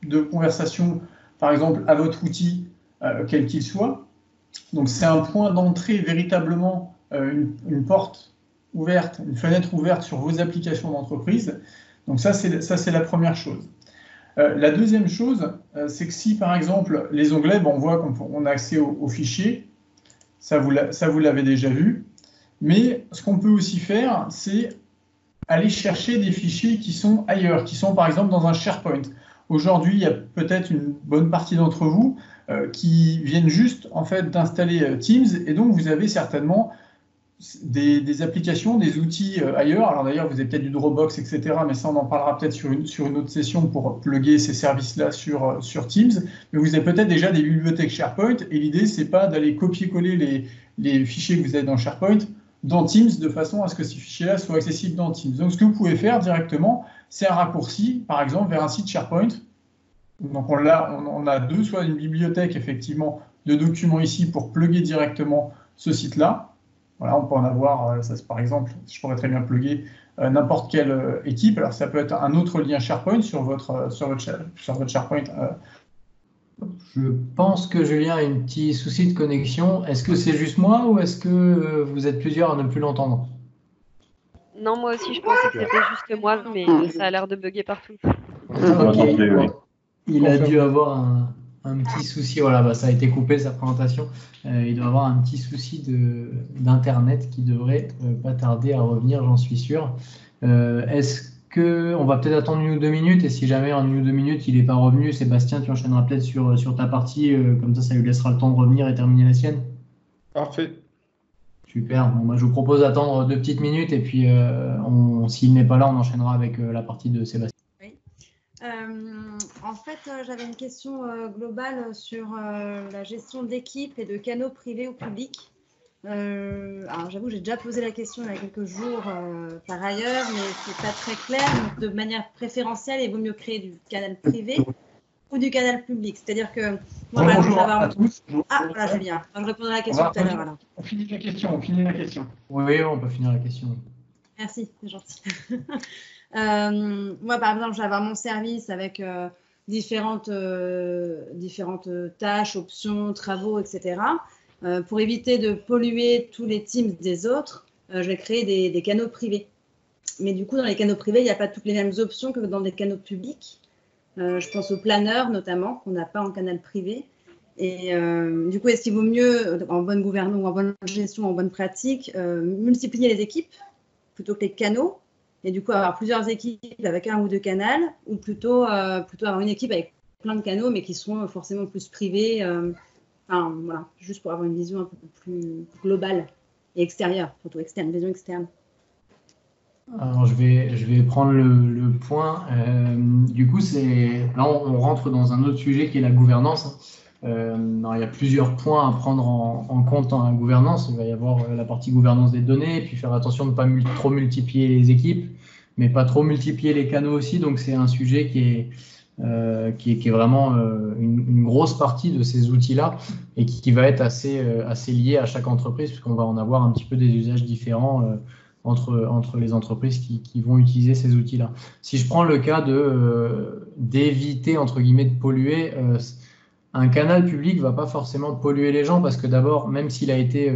de conversation, par exemple à votre outil, quel qu'il soit. Donc c'est un point d'entrée véritablement, une porte ouverte, une fenêtre ouverte sur vos applications d'entreprise. Donc ça, c'est la première chose. La deuxième chose, c'est que si, par exemple, les onglets, on voit qu'on a accès aux fichiers, ça vous l'avez déjà vu, mais ce qu'on peut aussi faire, c'est aller chercher des fichiers qui sont ailleurs, qui sont, par exemple, dans un SharePoint. Aujourd'hui, il y a peut-être une bonne partie d'entre vous qui viennent juste, en fait, d'installer Teams, et donc vous avez certainement des applications, des outils ailleurs. Alors d'ailleurs, vous avez peut-être du Dropbox, etc. Mais ça, on en parlera peut-être sur une autre session pour plugger ces services-là sur Teams. Mais vous avez peut-être déjà des bibliothèques SharePoint. Et l'idée, c'est pas d'aller copier-coller les fichiers que vous avez dans SharePoint dans Teams de façon à ce que ces fichiers-là soient accessibles dans Teams. Donc, ce que vous pouvez faire directement, c'est un raccourci, par exemple, vers un site SharePoint. Donc, on a deux, soit une bibliothèque, effectivement, de documents ici pour plugger directement ce site-là. Voilà, on peut en avoir, par exemple, je pourrais très bien plugger n'importe quelle équipe. Alors, ça peut être un autre lien SharePoint sur votre SharePoint. Je pense que Julien a un petit souci de connexion. Est-ce que c'est juste moi ou est-ce que vous êtes plusieurs à ne plus l'entendre? Non, moi aussi, je pensais que c'était juste moi, mais ça a l'air de bugger partout. Ok. Il a dû avoir un petit souci. Voilà, bah, ça a été coupé, sa présentation. Il doit avoir un petit souci d'Internet qui devrait pas tarder à revenir, j'en suis sûr. Est-ce qu'on va peut-être attendre 1 ou 2 minutes et si jamais en 1 ou 2 minutes il n'est pas revenu, Sébastien, tu enchaîneras peut-être sur ta partie, comme ça lui laissera le temps de revenir et terminer la sienne. Parfait. Super. Bon, bah, je vous propose d'attendre 2 petites minutes et puis s'il n'est pas là, on enchaînera avec la partie de Sébastien. Oui. En fait, j'avais une question globale sur la gestion d'équipe et de canaux privés ou publics. Alors, j'avoue, j'ai déjà posé la question il y a quelques jours par ailleurs, mais c'est pas très clair. Donc, de manière préférentielle, il vaut mieux créer du canal privé ou du canal public. C'est-à-dire que moi, par exemple, j'avais un... Ah, voilà, Julien. Je répondrai à la question tout à l'heure. On finit la question. Oui, on peut finir la question. Merci, c'est gentil. Moi, par exemple, j'avais mon service avec différentes tâches, options, travaux, etc. Pour éviter de polluer tous les teams des autres, je vais créer des canaux privés. Mais du coup, dans les canaux privés, il n'y a pas toutes les mêmes options que dans des canaux publics. Je pense aux planeurs, notamment, qu'on n'a pas en canal privé. Et du coup, est-ce qu'il vaut mieux, en bonne gouvernance, en bonne gestion, en bonne pratique, multiplier les équipes plutôt que les canaux, et du coup avoir plusieurs équipes avec 1 ou 2 canaux, ou plutôt avoir une équipe avec plein de canaux, mais qui seront forcément plus privés, voilà, juste pour avoir une vision un peu plus globale et extérieure, surtout externe, vision externe. Alors, je vais prendre le point. Du coup, là, on rentre dans un autre sujet qui est la gouvernance. Il y a plusieurs points à prendre en compte dans la gouvernance. Il va y avoir la partie gouvernance des données, puis faire attention de ne pas trop multiplier les équipes, mais pas trop multiplier les canaux aussi. Donc, c'est un sujet qui est vraiment une grosse partie de ces outils-là et qui va être assez lié à chaque entreprise, puisqu'on va en avoir un petit peu des usages différents entre les entreprises qui vont utiliser ces outils-là. Si je prends le cas d'éviter, entre guillemets, de polluer, un canal public ne va pas forcément polluer les gens parce que d'abord, même s'il a été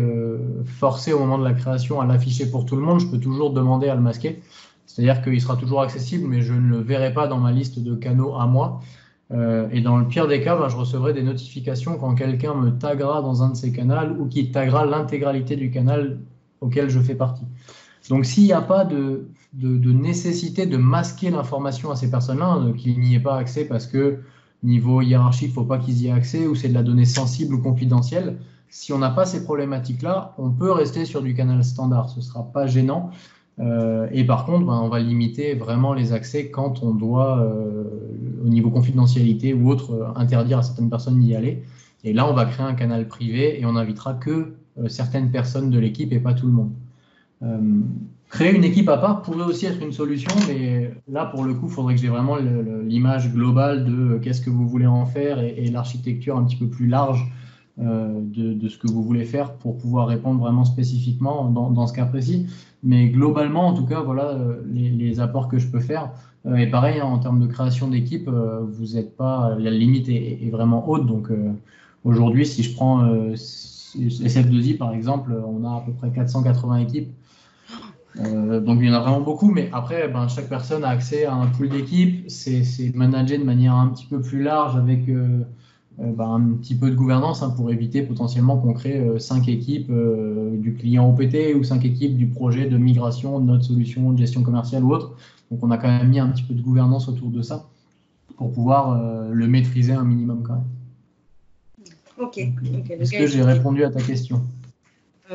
forcé au moment de la création à l'afficher pour tout le monde, je peux toujours demander à le masquer. C'est-à-dire qu'il sera toujours accessible, mais je ne le verrai pas dans ma liste de canaux à moi. Et dans le pire des cas, je recevrai des notifications quand quelqu'un me taguera dans un de ces canaux ou qui taguera l'intégralité du canal auquel je fais partie. Donc, s'il n'y a pas de nécessité de masquer l'information à ces personnes-là, qu'il n'y ait pas accès parce que niveau hiérarchique, il ne faut pas qu'ils y aient accès ou c'est de la donnée sensible ou confidentielle, si on n'a pas ces problématiques-là, on peut rester sur du canal standard. Ce ne sera pas gênant. Et par contre, on va limiter vraiment les accès quand on doit, au niveau confidentialité ou autre, interdire à certaines personnes d'y aller. Et là, on va créer un canal privé et on n'invitera que certaines personnes de l'équipe et pas tout le monde. Créer une équipe à part pourrait aussi être une solution, mais là, pour le coup, il faudrait que j'ai vraiment l'image globale de qu'est-ce que vous voulez en faire et l'architecture un petit peu plus large de ce que vous voulez faire pour pouvoir répondre vraiment spécifiquement dans ce cas précis. Mais globalement, en tout cas, voilà les apports que je peux faire. Et pareil, en termes de création d'équipe, vous n'êtes pas, la limite est vraiment haute. Donc aujourd'hui, si je prends SF2I par exemple, on a à peu près 480 équipes. Donc il y en a vraiment beaucoup, mais après chaque personne a accès à un pool d'équipes, c'est managé de manière un petit peu plus large avec un petit peu de gouvernance pour éviter potentiellement qu'on crée 5 équipes du client OPT ou 5 équipes du projet de migration, de notre solution de gestion commerciale ou autre. Donc on a quand même mis un petit peu de gouvernance autour de ça pour pouvoir le maîtriser un minimum quand même. Ok. Est-ce que j'ai répondu à ta question ?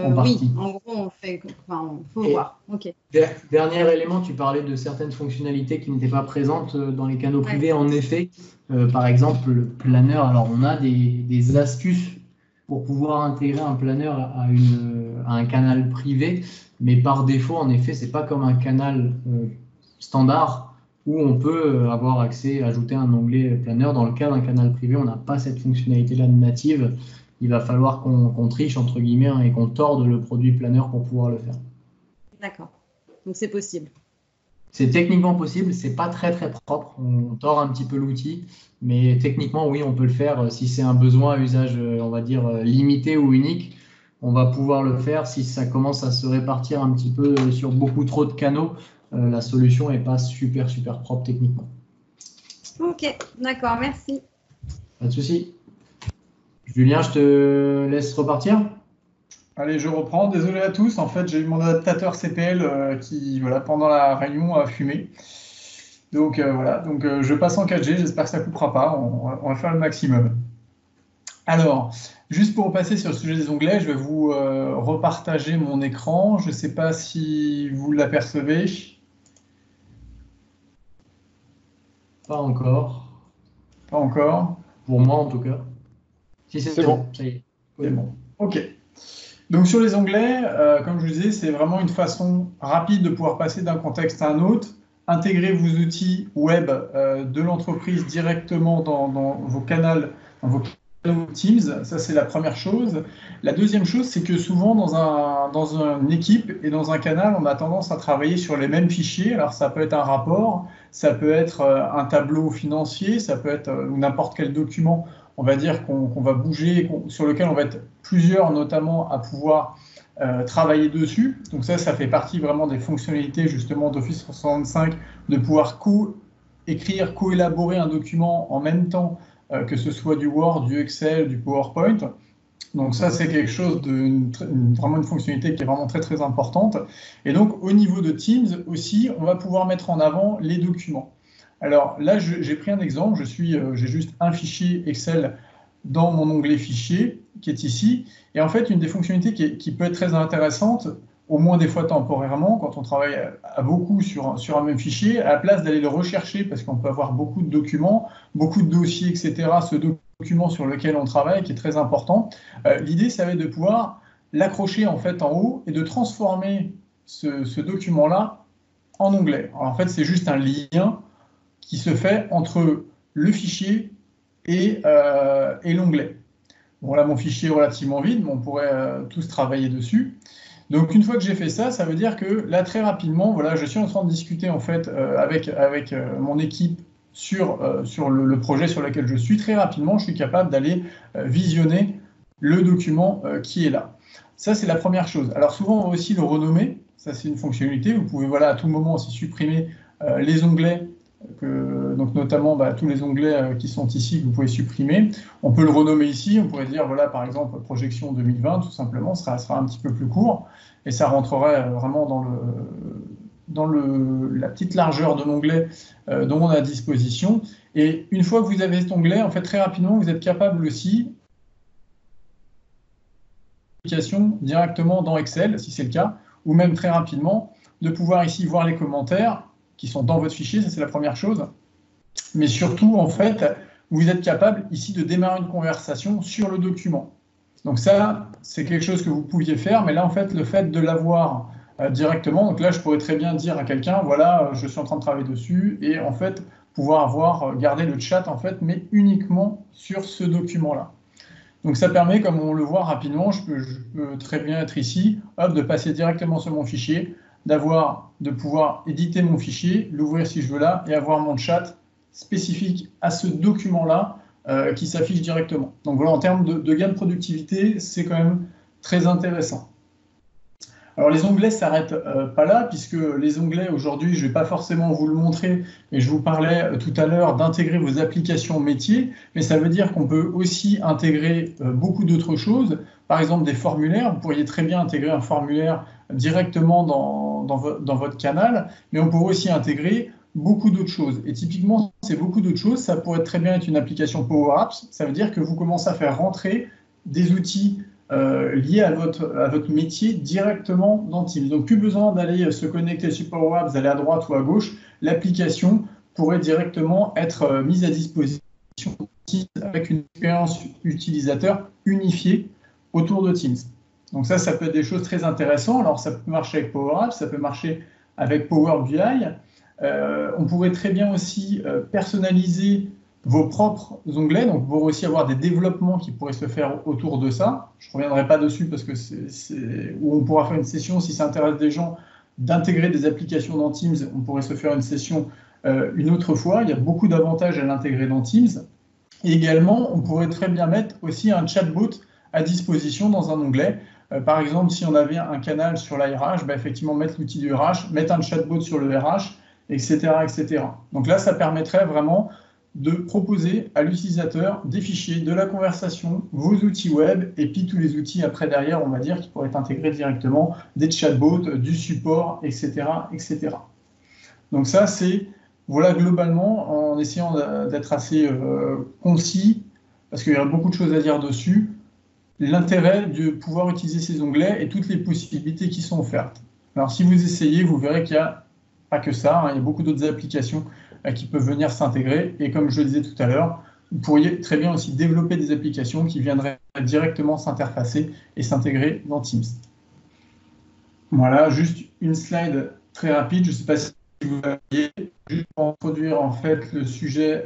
en partie. Oui, en gros, on fait. Enfin, faut Et- voir. Ok. Dernier élément, tu parlais de certaines fonctionnalités qui n'étaient pas présentes dans les canaux Ouais. privés. En effet, par exemple, le planeur, alors on a des astuces pour pouvoir intégrer un planeur à un canal privé, mais par défaut, en effet, c'est pas comme un canal standard où on peut avoir accès, ajouter un onglet planeur. Dans le cas d'un canal privé, on n'a pas cette fonctionnalité-là de native. Il va falloir qu'on triche, entre guillemets, hein, et qu'on torde le produit planeur pour pouvoir le faire. D'accord. Donc c'est possible. C'est techniquement possible, c'est pas très très propre, on tord un petit peu l'outil, mais techniquement oui, on peut le faire si c'est un besoin à usage, on va dire, limité ou unique, on va pouvoir le faire. Si ça commence à se répartir un petit peu sur beaucoup trop de canaux, la solution n'est pas super propre techniquement. Ok, d'accord, merci. Pas de souci. Julien, je te laisse repartir. Allez, je reprends. Désolé à tous. En fait, j'ai eu mon adaptateur CPL qui, voilà, pendant la réunion, a fumé. Donc voilà. Donc je passe en 4G. J'espère que ça ne coupera pas. On va faire le maximum. Alors, juste pour passer sur le sujet des onglets, je vais vous repartager mon écran. Je ne sais pas si vous l'apercevez. Pas encore. Pas encore. Pour moi en tout cas. Si C'est bon. Ça y est. C'est bon. Ok. Donc sur les onglets, comme je vous disais, c'est vraiment une façon rapide de pouvoir passer d'un contexte à un autre, intégrer vos outils web de l'entreprise directement dans vos canaux Teams. Ça, c'est la première chose. La deuxième chose, c'est que souvent dans une équipe et dans un canal, on a tendance à travailler sur les mêmes fichiers. Alors ça peut être un rapport, ça peut être un tableau financier, ça peut être n'importe quel document, on va dire qu'on va bouger, sur lequel on va être plusieurs notamment à pouvoir travailler dessus. Donc ça fait partie vraiment des fonctionnalités justement d'Office 365, de pouvoir co-écrire, co-élaborer un document en même temps, que ce soit du Word, du Excel, du PowerPoint. Donc ça, c'est quelque chose vraiment une fonctionnalité qui est vraiment très très importante. Et donc au niveau de Teams aussi, on va pouvoir mettre en avant les documents. Alors là, j'ai pris un exemple. J'ai juste un fichier Excel dans mon onglet fichier qui est ici. Et en fait, une des fonctionnalités qui peut être très intéressante, au moins des fois temporairement, quand on travaille à beaucoup sur un même fichier, à la place d'aller le rechercher, parce qu'on peut avoir beaucoup de documents, beaucoup de dossiers, etc., ce document sur lequel on travaille, qui est très important, l'idée, ça va être de pouvoir l'accrocher en fait en haut et de transformer ce document-là en onglet. Alors, en fait, c'est juste un lien qui se fait entre le fichier et l'onglet. Bon, là, mon fichier est relativement vide, mais on pourrait tous travailler dessus. Donc, une fois que j'ai fait ça, ça veut dire que là, très rapidement, voilà, je suis en train de discuter en fait avec mon équipe sur le projet sur lequel je suis. Très rapidement, je suis capable d'aller visionner le document qui est là. Ça, c'est la première chose. Alors, souvent, on va aussi le renommer. Ça, c'est une fonctionnalité. Vous pouvez, voilà, à tout moment aussi supprimer les onglets. Donc notamment tous les onglets qui sont ici que vous pouvez supprimer. On peut le renommer ici, on pourrait dire voilà par exemple projection 2020 tout simplement, ça sera un petit peu plus court et ça rentrerait vraiment dans la petite largeur de l'onglet dont on a à disposition. Et une fois que vous avez cet onglet, en fait très rapidement vous êtes capable aussi directement dans Excel si c'est le cas, ou même très rapidement de pouvoir ici voir les commentaires qui sont dans votre fichier, ça c'est la première chose. Mais surtout, en fait, vous êtes capable ici de démarrer une conversation sur le document. Donc ça, c'est quelque chose que vous pouviez faire, mais là, en fait, le fait de l'avoir directement, donc là, je pourrais très bien dire à quelqu'un, voilà, je suis en train de travailler dessus, et en fait, pouvoir garder le chat, en fait, mais uniquement sur ce document-là. Donc ça permet, comme on le voit rapidement, je peux très bien être ici, hop, de passer directement sur mon fichier, de pouvoir éditer mon fichier, l'ouvrir si je veux là, et avoir mon chat spécifique à ce document-là qui s'affiche directement. Donc voilà, en termes de gain de productivité, c'est quand même très intéressant. Alors les onglets ne s'arrêtent pas là, puisque les onglets, aujourd'hui, je ne vais pas forcément vous le montrer, mais je vous parlais tout à l'heure d'intégrer vos applications métiers, mais ça veut dire qu'on peut aussi intégrer beaucoup d'autres choses, par exemple des formulaires. Vous pourriez très bien intégrer un formulaire directement dans votre canal, mais on pourrait aussi intégrer beaucoup d'autres choses. Et typiquement, c'est beaucoup d'autres choses. Ça pourrait très bien être une application Power Apps. Ça veut dire que vous commencez à faire rentrer des outils liées à votre métier directement dans Teams. Donc, plus besoin d'aller se connecter sur Power Apps, d'aller à droite ou à gauche. L'application pourrait directement être mise à disposition avec une expérience utilisateur unifiée autour de Teams. Donc ça peut être des choses très intéressantes. Alors, ça peut marcher avec Power Apps, ça peut marcher avec Power BI. On pourrait très bien aussi personnaliser vos propres onglets. Donc, vous pourrez aussi avoir des développements qui pourraient se faire autour de ça. Je ne reviendrai pas dessus parce que où on pourra faire une session, si ça intéresse des gens, d'intégrer des applications dans Teams. On pourrait se faire une session une autre fois. Il y a beaucoup d'avantages à l'intégrer dans Teams. Et également, on pourrait très bien mettre aussi un chatbot à disposition dans un onglet. Par exemple, si on avait un canal sur l'ARH, effectivement, mettre l'outil du RH, mettre un chatbot sur le RH, etc., etc. Donc là, ça permettrait vraiment de proposer à l'utilisateur des fichiers, de la conversation, vos outils web, et puis tous les outils après derrière, on va dire, qui pourraient être intégrés directement, des chatbots, du support, etc., etc. Donc ça, c'est, voilà, globalement, en essayant d'être assez concis, parce qu'il y a beaucoup de choses à dire dessus, l'intérêt de pouvoir utiliser ces onglets et toutes les possibilités qui sont offertes. Alors, si vous essayez, vous verrez qu'il n'y a pas que ça, il y a beaucoup d'autres applications qui peuvent venir s'intégrer. Et comme je le disais tout à l'heure, vous pourriez très bien aussi développer des applications qui viendraient directement s'interfacer et s'intégrer dans Teams. Voilà, juste une slide très rapide. Je ne sais pas si vous voyez, juste pour introduire en fait le sujet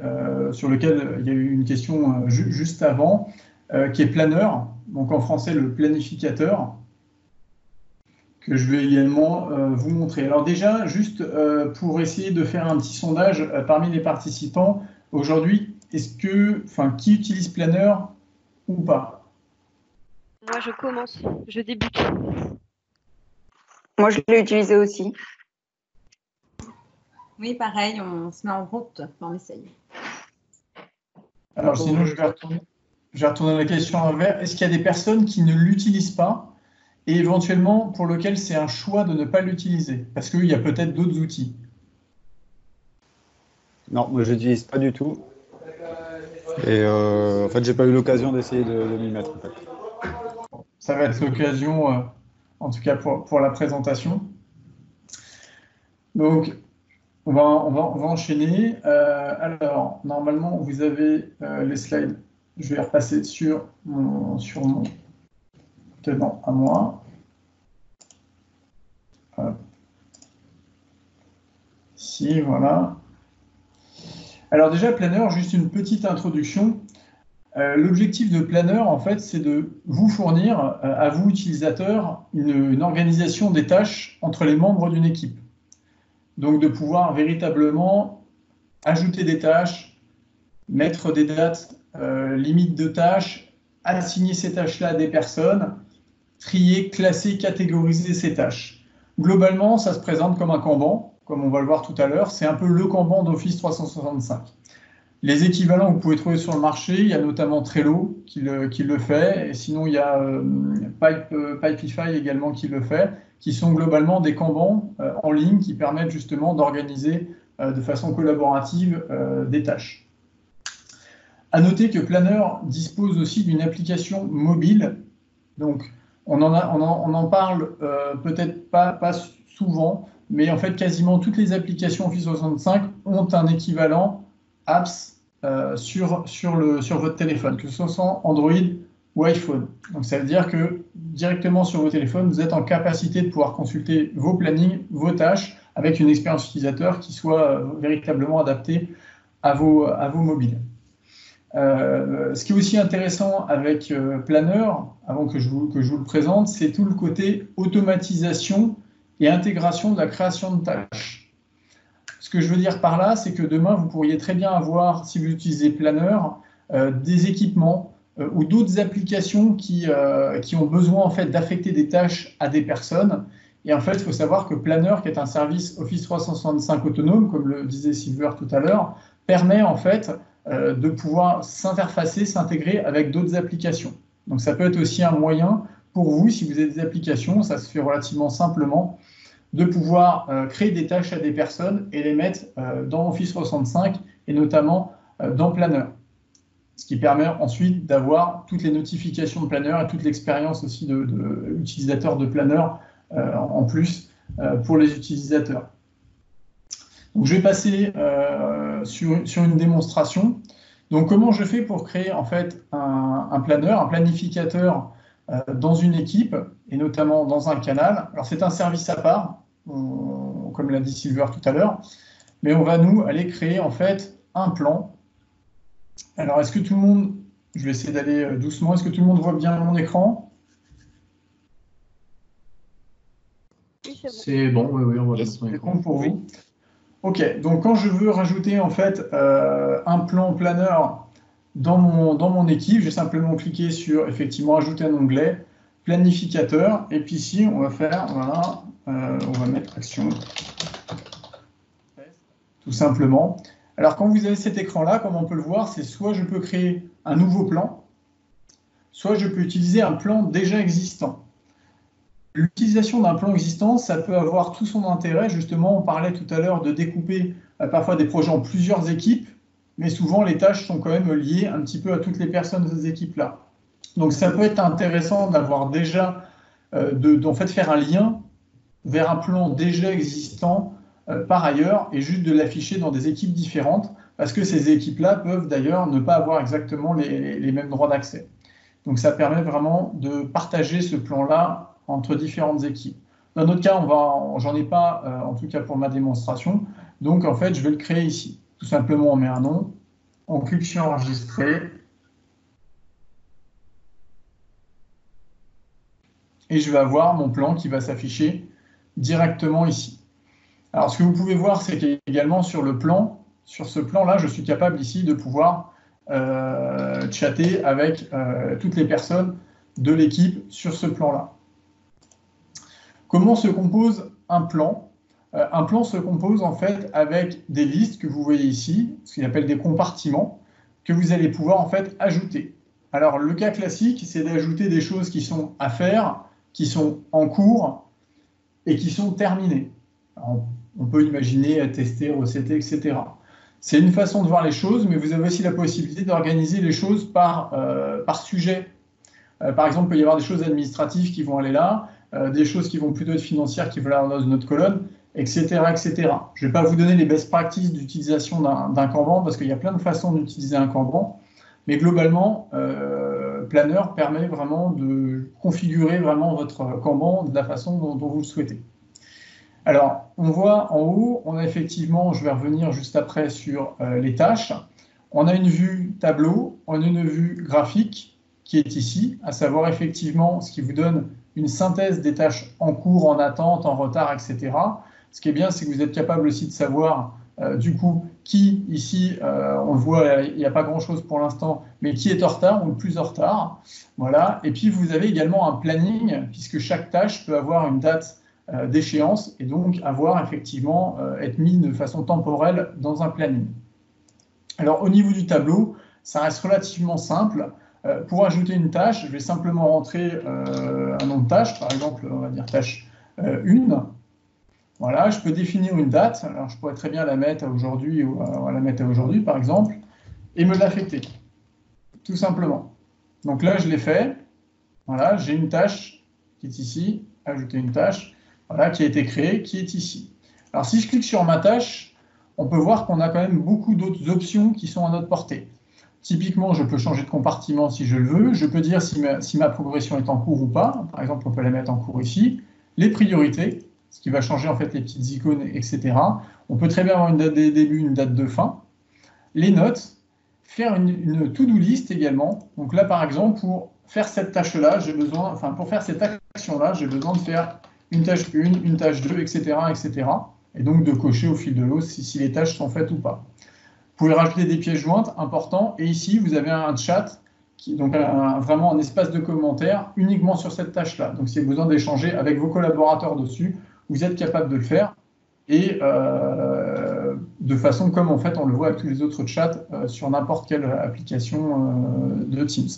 sur lequel il y a eu une question juste avant, qui est Planner, donc en français le planificateur, que je vais également vous montrer. Alors déjà, juste pour essayer de faire un petit sondage parmi les participants, aujourd'hui, qui utilise Planner ou pas? Moi, je commence, je débute. Moi, je l'ai utilisé aussi. Oui, pareil, on se met en route, on essaye. Alors sinon, je vais retourner à la question à l'envers. Est-ce qu'il y a des personnes qui ne l'utilisent pas et éventuellement pour lequel c'est un choix de ne pas l'utiliser parce qu'il y a peut-être d'autres outils? Non, moi je n'utilise pas du tout. Et en fait, j'ai pas eu l'occasion d'essayer de m'y mettre. En fait. Ça va être l'occasion, en tout cas pour la présentation. Donc, on va enchaîner. Alors, normalement, vous avez les slides. Je vais repasser sur mon tenant à moi. Ici, voilà. Alors déjà, Planner, juste une petite introduction. L'objectif de Planner, en fait, c'est de vous fournir, à vous, utilisateurs, une organisation des tâches entre les membres d'une équipe. Donc, de pouvoir véritablement ajouter des tâches, mettre des dates limites de tâches, assigner ces tâches-là à des personnes, trier, classer, catégoriser ces tâches. Globalement, ça se présente comme un Kanban, comme on va le voir tout à l'heure. C'est un peu le Kanban d'Office 365. Les équivalents que vous pouvez trouver sur le marché, il y a notamment Trello qui le fait, et sinon il y a Pipefy également qui le fait, qui sont globalement des Kanban en ligne qui permettent justement d'organiser de façon collaborative des tâches. À noter que Planner dispose aussi d'une application mobile. Donc, on en parle peut-être pas souvent, mais en fait, quasiment toutes les applications Office 365 ont un équivalent apps sur votre téléphone, que ce soit Android ou iPhone. Donc, ça veut dire que directement sur vos téléphones, vous êtes en capacité de pouvoir consulter vos plannings, vos tâches, avec une expérience utilisateur qui soit véritablement adaptée à vos mobiles. Ce qui est aussi intéressant avec Planner, avant que je vous le présente, c'est tout le côté automatisation et intégration de la création de tâches. Ce que je veux dire par là, c'est que demain, vous pourriez très bien avoir, si vous utilisez Planner, des équipements ou d'autres applications qui ont besoin en fait, d'affecter des tâches à des personnes. Et en fait, il faut savoir que Planner, qui est un service Office 365 autonome, comme le disait Silver tout à l'heure, permet en fait de pouvoir s'interfacer, s'intégrer avec d'autres applications. Donc ça peut être aussi un moyen pour vous, si vous avez des applications, ça se fait relativement simplement, de pouvoir créer des tâches à des personnes et les mettre dans Office 365 et notamment dans Planner. ce qui permet ensuite d'avoir toutes les notifications de Planner et toute l'expérience aussi d'utilisateur de Planner en plus pour les utilisateurs. Donc, je vais passer sur une démonstration. Donc, comment je fais pour créer en fait un planner, un planificateur dans une équipe et notamment dans un canal. Alors, c'est un service à part, comme l'a dit Silver tout à l'heure, mais on va nous aller créer en fait un plan. Alors, est-ce que tout le monde, je vais essayer d'aller doucement, est-ce que tout le monde voit bien mon écran? C'est bon, oui, on voit bien. C'est bon pour vous. Ok, donc quand je veux rajouter en fait un plan planner dans mon équipe, je vais simplement cliquer sur effectivement ajouter un onglet, planificateur, et puis ici on va faire, voilà, on va mettre action, tout simplement. Alors quand vous avez cet écran-là, comme on peut le voir, c'est soit je peux créer un nouveau plan, soit je peux utiliser un plan déjà existant. L'utilisation d'un plan existant, ça peut avoir tout son intérêt. Justement, on parlait tout à l'heure de découper parfois des projets en plusieurs équipes, mais souvent les tâches sont quand même liées un petit peu à toutes les personnes de ces équipes-là. Donc ça peut être intéressant d'avoir déjà, en fait, faire un lien vers un plan déjà existant par ailleurs et juste de l'afficher dans des équipes différentes, parce que ces équipes-là peuvent d'ailleurs ne pas avoir exactement les mêmes droits d'accès. Donc ça permet vraiment de partager ce plan-là entre différentes équipes. Dans notre cas, j'en ai pas, en tout cas pour ma démonstration, donc en fait je vais le créer ici. Tout simplement on met un nom, on clique sur enregistrer, et je vais avoir mon plan qui va s'afficher directement ici. Alors ce que vous pouvez voir, c'est qu'également sur ce plan-là, je suis capable ici de pouvoir chatter avec toutes les personnes de l'équipe sur ce plan-là. Comment se compose un plan? Un plan se compose en fait avec des listes que vous voyez ici, ce qu'il appelle des compartiments, que vous allez pouvoir en fait ajouter. Alors le cas classique, c'est d'ajouter des choses qui sont à faire, qui sont en cours et qui sont terminées. Alors, on peut imaginer tester, recéter, etc. C'est une façon de voir les choses, mais vous avez aussi la possibilité d'organiser les choses par sujet. Par exemple, il peut y avoir des choses administratives qui vont aller là, des choses qui vont plutôt être financières qui vont aller dans une autre colonne, etc. etc. Je ne vais pas vous donner les best practices d'utilisation d'un Kanban, parce qu'il y a plein de façons d'utiliser un Kanban, mais globalement, Planner permet vraiment de configurer vraiment votre Kanban de la façon dont vous le souhaitez. Alors, on voit en haut, on a effectivement, je vais revenir juste après sur les tâches, on a une vue tableau, on a une vue graphique qui est ici, à savoir effectivement ce qui vous donne une synthèse des tâches en cours, en attente, en retard, etc. Ce qui est bien, c'est que vous êtes capable aussi de savoir du coup qui, ici, on le voit, il n'y a pas grand-chose pour l'instant, mais qui est en retard ou le plus en retard. Voilà. Et puis, vous avez également un planning, puisque chaque tâche peut avoir une date d'échéance et donc avoir effectivement être mis de façon temporelle dans un planning. Alors, au niveau du tableau, ça reste relativement simple. Pour ajouter une tâche, je vais simplement rentrer un nom de tâche, par exemple, on va dire tâche 1. Voilà, je peux définir une date. Alors, je pourrais très bien la mettre à aujourd'hui, ou la mettre à aujourd'hui, par exemple, et me l'affecter, tout simplement. Donc là, je l'ai fait. Voilà, j'ai une tâche qui est ici, ajouter une tâche, voilà, qui a été créée, qui est ici. Alors, si je clique sur ma tâche, on peut voir qu'on a quand même beaucoup d'autres options qui sont à notre portée. Typiquement, je peux changer de compartiment si je le veux. Je peux dire si ma progression est en cours ou pas. Par exemple, on peut la mettre en cours ici. Les priorités, ce qui va changer en fait les petites icônes, etc. On peut très bien avoir une date de début, une date de fin. Les notes, faire une to-do list également. Donc là, par exemple, pour faire cette tâche-là, pour faire cette action-là, j'ai besoin de faire une tâche 1, une tâche 2, etc., etc. Et donc de cocher au fil de l'eau si les tâches sont faites ou pas. Vous pouvez rajouter des pièces jointes, important. Et ici, vous avez un chat, donc vraiment un espace de commentaires uniquement sur cette tâche-là. Donc, si vous avez besoin d'échanger avec vos collaborateurs dessus, vous êtes capable de le faire. Et de façon comme en fait on le voit avec tous les autres chats sur n'importe quelle application de Teams.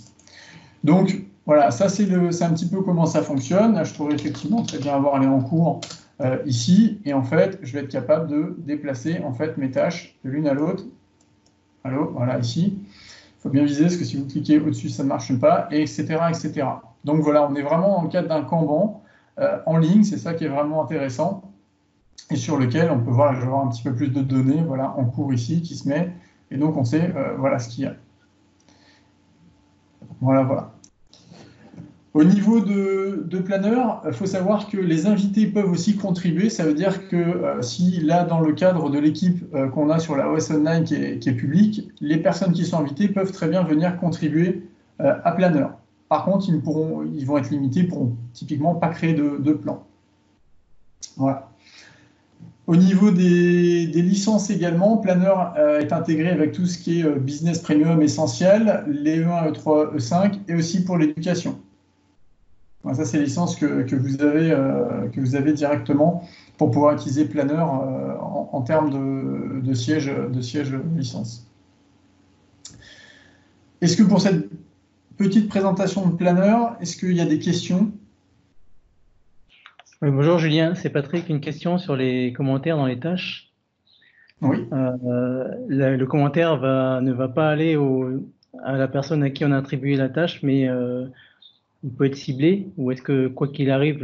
Donc, voilà, ça c'est un petit peu comment ça fonctionne. Là, je pourrais effectivement très bien avoir les en cours ici. Et en fait, je vais être capable de déplacer en fait mes tâches de l'une à l'autre. Voilà, ici. Il faut bien viser, parce que si vous cliquez au-dessus, ça ne marche pas, et etc., etc. Donc voilà, on est vraiment dans le cadre d'un Kanban en ligne, c'est ça qui est vraiment intéressant, et sur lequel on peut voir, je vais avoir un petit peu plus de données, voilà, en cours ici, qui se met, et donc on sait, voilà ce qu'il y a. Voilà. Au niveau de Planner, il faut savoir que les invités peuvent aussi contribuer. Ça veut dire que si là, dans le cadre de l'équipe qu'on a sur la OS Online qui est publique, les personnes qui sont invitées peuvent très bien venir contribuer à Planner. Par contre, ils vont être limités, ils ne pourront typiquement pas créer de plan. Voilà. Au niveau des licences également, Planner est intégré avec tout ce qui est Business Premium essentiel, les E1, E3, E5 et aussi pour l'éducation. Voilà, ça, c'est les licences que vous avez directement pour pouvoir utiliser Planner en termes de siège licence. Est-ce que pour cette petite présentation de Planner, est-ce qu'il y a des questions? Oui, bonjour Julien, c'est Patrick. Une question sur les commentaires dans les tâches. Oui. Le commentaire ne va pas aller à la personne à qui on a attribué la tâche, mais il peut être ciblé, ou est-ce que quoi qu'il arrive,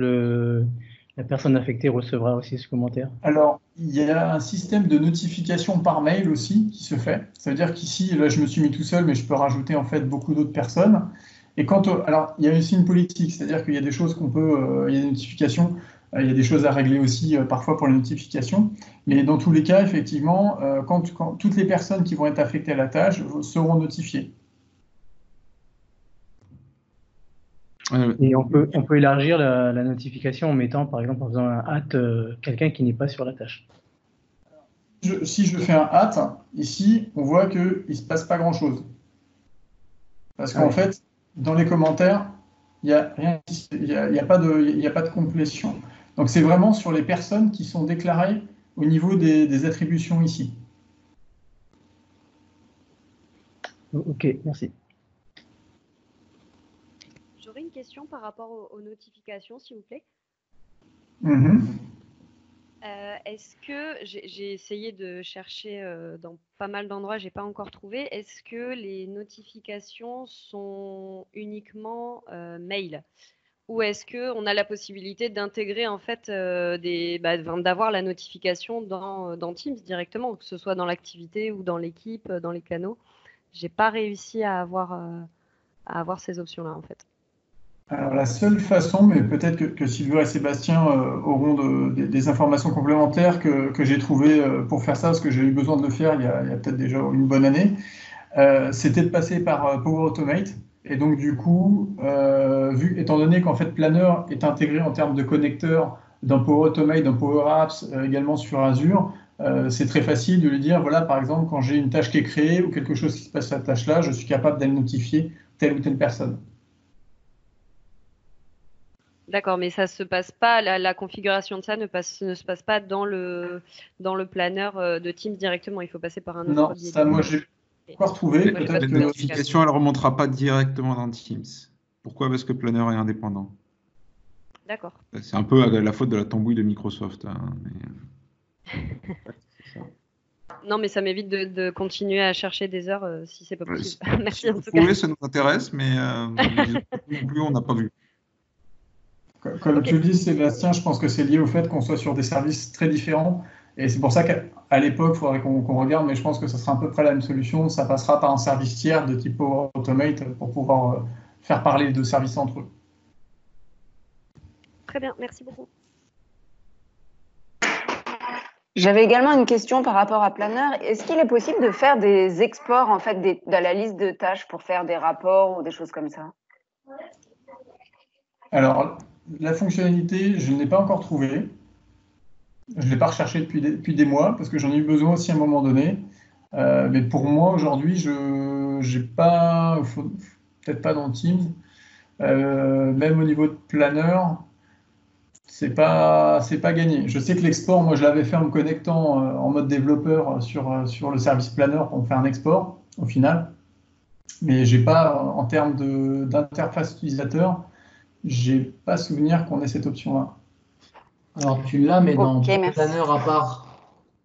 la personne affectée recevra aussi ce commentaire? Alors, il y a un système de notification par mail aussi qui se fait. Ça veut dire qu'ici, là, je me suis mis tout seul, mais je peux rajouter en fait beaucoup d'autres personnes. Et alors, il y a aussi une politique, c'est-à-dire qu'il y a des choses il y a des notifications, il y a des choses à régler aussi parfois pour les notifications. Mais dans tous les cas, effectivement, quand toutes les personnes qui vont être affectées à la tâche seront notifiées. Et on peut élargir la notification en mettant, par exemple, en faisant un quelqu'un qui n'est pas sur la tâche. Si je fais un ici, on voit qu'il ne se passe pas grand-chose. Parce qu'en fait, dans les commentaires, il n'y a pas de complétion. Donc, c'est vraiment sur les personnes qui sont déclarées au niveau des attributions ici. Ok, merci. J'aurais une question par rapport aux notifications, s'il vous plaît. Est-ce que j'ai essayé de chercher dans pas mal d'endroits, j'ai pas encore trouvé. Est-ce que les notifications sont uniquement mail, ou est-ce que on a la possibilité d'intégrer en fait d'avoir la notification dans Teams directement, que ce soit dans l'activité ou dans l'équipe, dans les canaux? J'ai pas réussi à avoir ces options-là en fait. Alors, la seule façon, mais peut-être que Sylvain et Sébastien auront des informations complémentaires que j'ai trouvées pour faire ça, parce que j'ai eu besoin de le faire il y a peut-être déjà une bonne année, c'était de passer par Power Automate. Et donc, du coup, étant donné qu'en fait, Planner est intégré en termes de connecteur d'un Power Automate, d'un Power Apps, également sur Azure, c'est très facile de lui dire, voilà, par exemple, quand j'ai une tâche qui est créée ou quelque chose qui se passe sur cette tâche-là, je suis capable d'aller notifier telle ou telle personne. D'accord, mais ça se passe pas, la configuration de ça ne se passe pas dans le planner de Teams directement. Il faut passer par un autre Non, ça, moi, j'ai pas retrouvé. La notification, elle ne remontera pas directement dans Teams. Pourquoi? Parce que Planner est indépendant. D'accord. C'est un peu la faute de la tambouille de Microsoft. Non, mais ça m'évite de continuer à chercher des heures si c'est pas possible. Merci si en vous tout cas. pouvez, ça nous intéresse, mais non plus, on n'a pas vu. Comme tu le dis, Sébastien, je pense que c'est lié au fait qu'on soit sur des services très différents. Et c'est pour ça qu'à l'époque, il faudrait qu'on regarde, mais je pense que ça sera à peu près la même solution. Ça passera par un service tiers de type Power Automate pour pouvoir faire parler les deux services entre eux. Très bien, merci beaucoup. J'avais également une question par rapport à Planner. Est-ce qu'il est possible de faire des exports en fait, de la liste de tâches pour faire des rapports ou des choses comme ça? Alors, la fonctionnalité, je ne l'ai pas encore trouvée. Je ne l'ai pas recherchée depuis des mois parce que j'en ai eu besoin aussi à un moment donné. Mais pour moi, aujourd'hui, je n'ai pas, peut-être pas dans Teams, même au niveau de Planner, c'est pas gagné. Je sais que l'export, moi, je l'avais fait en me connectant en mode développeur sur le service Planner pour faire un export au final. Mais j'ai pas, en termes d'interface utilisateur, j'ai pas souvenir qu'on ait cette option-là. Alors tu l'as, mais dans Ok, merci. Planner à part.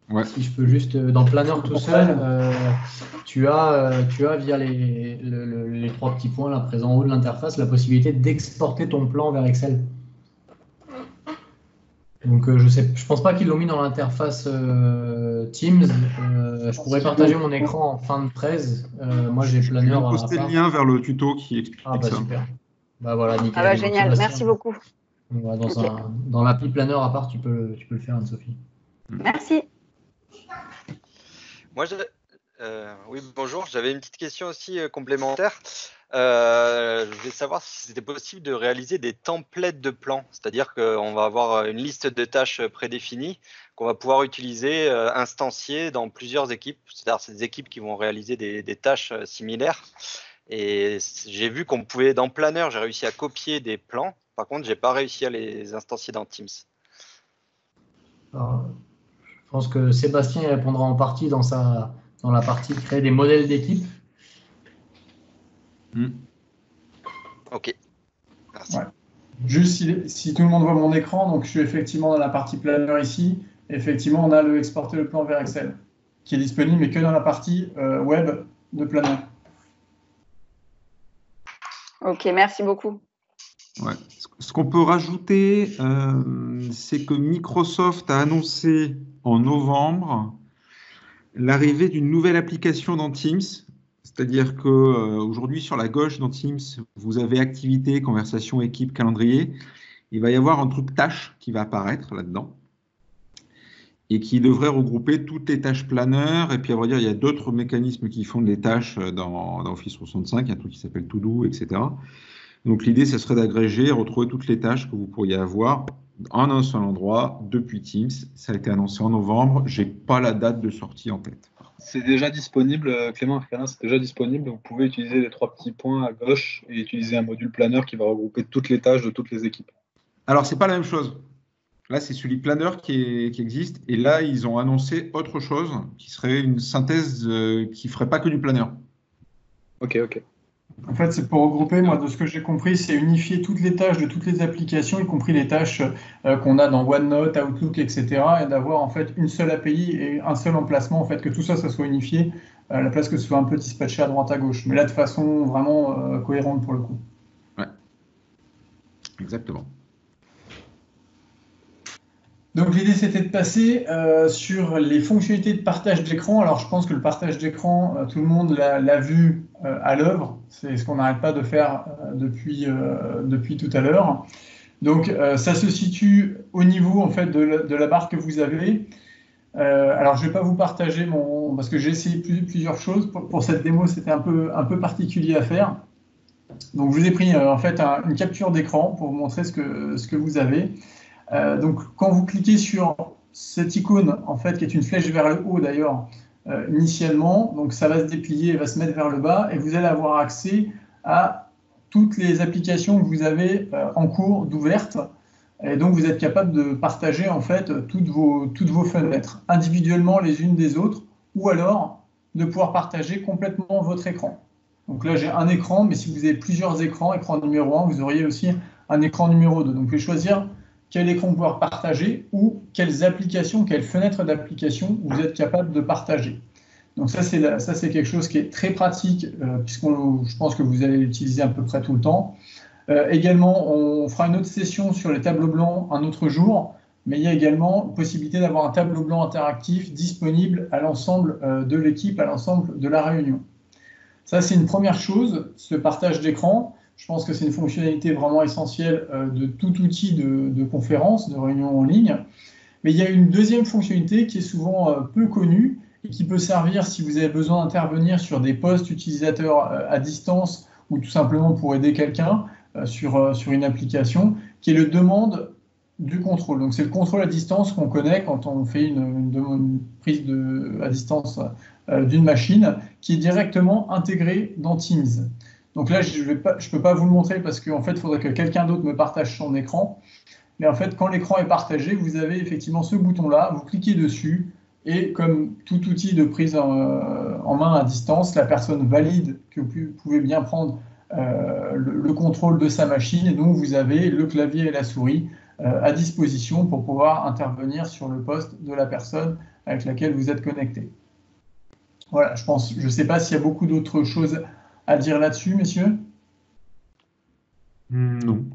Ouais. Si je peux juste, dans Planner tout seul, tu as via les 3 petits points là présents en haut de l'interface la possibilité d'exporter ton plan vers Excel. Donc je pense pas qu'ils l'ont mis dans l'interface Teams. Je pourrais partager mon écran en fin de 13. Moi j'ai Planner. Je vais poster le lien vers le tuto qui explique ça. Super. Bah voilà, nickel. Ah bah génial, merci beaucoup. Voilà, dans l'appli Planner à part, tu peux le faire, Anne-Sophie. Merci. Moi, oui, bonjour. J'avais une petite question aussi complémentaire. Je voulais savoir si c'était possible de réaliser des templates de plans, c'est-à-dire qu'on va avoir une liste de tâches prédéfinies qu'on va pouvoir utiliser, instancier dans plusieurs équipes. C'est-à-dire c'est des équipes qui vont réaliser des tâches similaires. Et j'ai vu qu'on pouvait, dans Planner, j'ai réussi à copier des plans. Par contre, j'ai pas réussi à les instancier dans Teams. Alors, je pense que Sébastien y répondra en partie dans la partie créer des modèles d'équipe. Ok. Merci. Ouais. Juste si tout le monde voit mon écran, donc je suis effectivement dans la partie Planner ici. Effectivement, on a le exporter le plan vers Excel qui est disponible, mais que dans la partie web de Planner. Ok, merci beaucoup. Ouais. Ce qu'on peut rajouter, c'est que Microsoft a annoncé en novembre l'arrivée d'une nouvelle application dans Teams. C'est-à-dire qu'aujourd'hui, sur la gauche dans Teams, vous avez activité, conversation, équipe, calendrier. Il va y avoir un truc tâches qui va apparaître là-dedans et qui devrait regrouper toutes les tâches planner. Et puis, à vrai dire, il y a d'autres mécanismes qui font des tâches dans Office 365. Il y a un truc qui s'appelle To Do, etc. Donc, l'idée, ce serait d'agréger et retrouver toutes les tâches que vous pourriez avoir en un seul endroit depuis Teams. Ça a été annoncé en novembre. Je n'ai pas la date de sortie en tête. C'est déjà disponible, Clément Arcana, c'est déjà disponible. Vous pouvez utiliser les 3 petits points à gauche et utiliser un module planner qui va regrouper toutes les tâches de toutes les équipes. Alors, c'est pas la même chose. Là, c'est celui Planner qui existe. Et là, ils ont annoncé autre chose qui serait une synthèse qui ne ferait pas que du planner. Ok. En fait, c'est pour regrouper, moi, de ce que j'ai compris, c'est unifier toutes les tâches de toutes les applications, y compris les tâches qu'on a dans OneNote, Outlook, etc., et d'avoir en fait une seule API et un seul emplacement, en fait, que tout ça, ça soit unifié, à la place que ce soit un peu dispatché à droite à gauche. Mais là, de façon vraiment cohérente pour le coup. Ouais, exactement. Donc l'idée c'était de passer sur les fonctionnalités de partage d'écran. Alors je pense que le partage d'écran, tout le monde l'a vu à l'œuvre. C'est ce qu'on n'arrête pas de faire depuis tout à l'heure. Donc ça se situe au niveau en fait de la barre que vous avez. Alors je ne vais pas vous partager parce que j'ai essayé plusieurs choses. Pour cette démo, c'était un peu particulier à faire. Donc je vous ai pris en fait une capture d'écran pour vous montrer ce que vous avez. Donc, quand vous cliquez sur cette icône, en fait, qui est une flèche vers le haut d'ailleurs, initialement, donc ça va se déplier et va se mettre vers le bas, et vous allez avoir accès à toutes les applications que vous avez en cours d'ouvertes. Et donc, vous êtes capable de partager en fait toutes vos fenêtres individuellement les unes des autres, ou alors de pouvoir partager complètement votre écran. Donc là, j'ai un écran, mais si vous avez plusieurs écrans, écran numéro 1, vous auriez aussi un écran numéro 2. Donc, vous pouvez choisir quel écran pouvoir partager ou quelles applications, quelles fenêtres d'application vous êtes capable de partager. Donc ça, c'est quelque chose qui est très pratique, je pense que vous allez l'utiliser à peu près tout le temps. Également, on fera une autre session sur les tableaux blancs un autre jour, mais il y a également possibilité d'avoir un tableau blanc interactif disponible à l'ensemble de l'équipe, à l'ensemble de la réunion. Ça, c'est une première chose, ce partage d'écran. Je pense que c'est une fonctionnalité vraiment essentielle de tout outil de conférence, de réunion en ligne. Mais il y a une deuxième fonctionnalité qui est souvent peu connue et qui peut servir si vous avez besoin d'intervenir sur des postes utilisateurs à distance ou tout simplement pour aider quelqu'un sur une application, qui est le demande du contrôle. Donc c'est le contrôle à distance qu'on connaît quand on fait une prise à distance d'une machine qui est directement intégrée dans Teams. Donc là, je ne peux pas vous le montrer parce qu'en fait, il faudrait que quelqu'un d'autre me partage son écran. Mais en fait, quand l'écran est partagé, vous avez effectivement ce bouton-là, vous cliquez dessus et comme tout outil de prise en main à distance, la personne valide que vous pouvez bien prendre le contrôle de sa machine et donc vous avez le clavier et la souris à disposition pour pouvoir intervenir sur le poste de la personne avec laquelle vous êtes connecté. Voilà, je ne sais pas s'il y a beaucoup d'autres choses à dire là-dessus, messieurs. Non.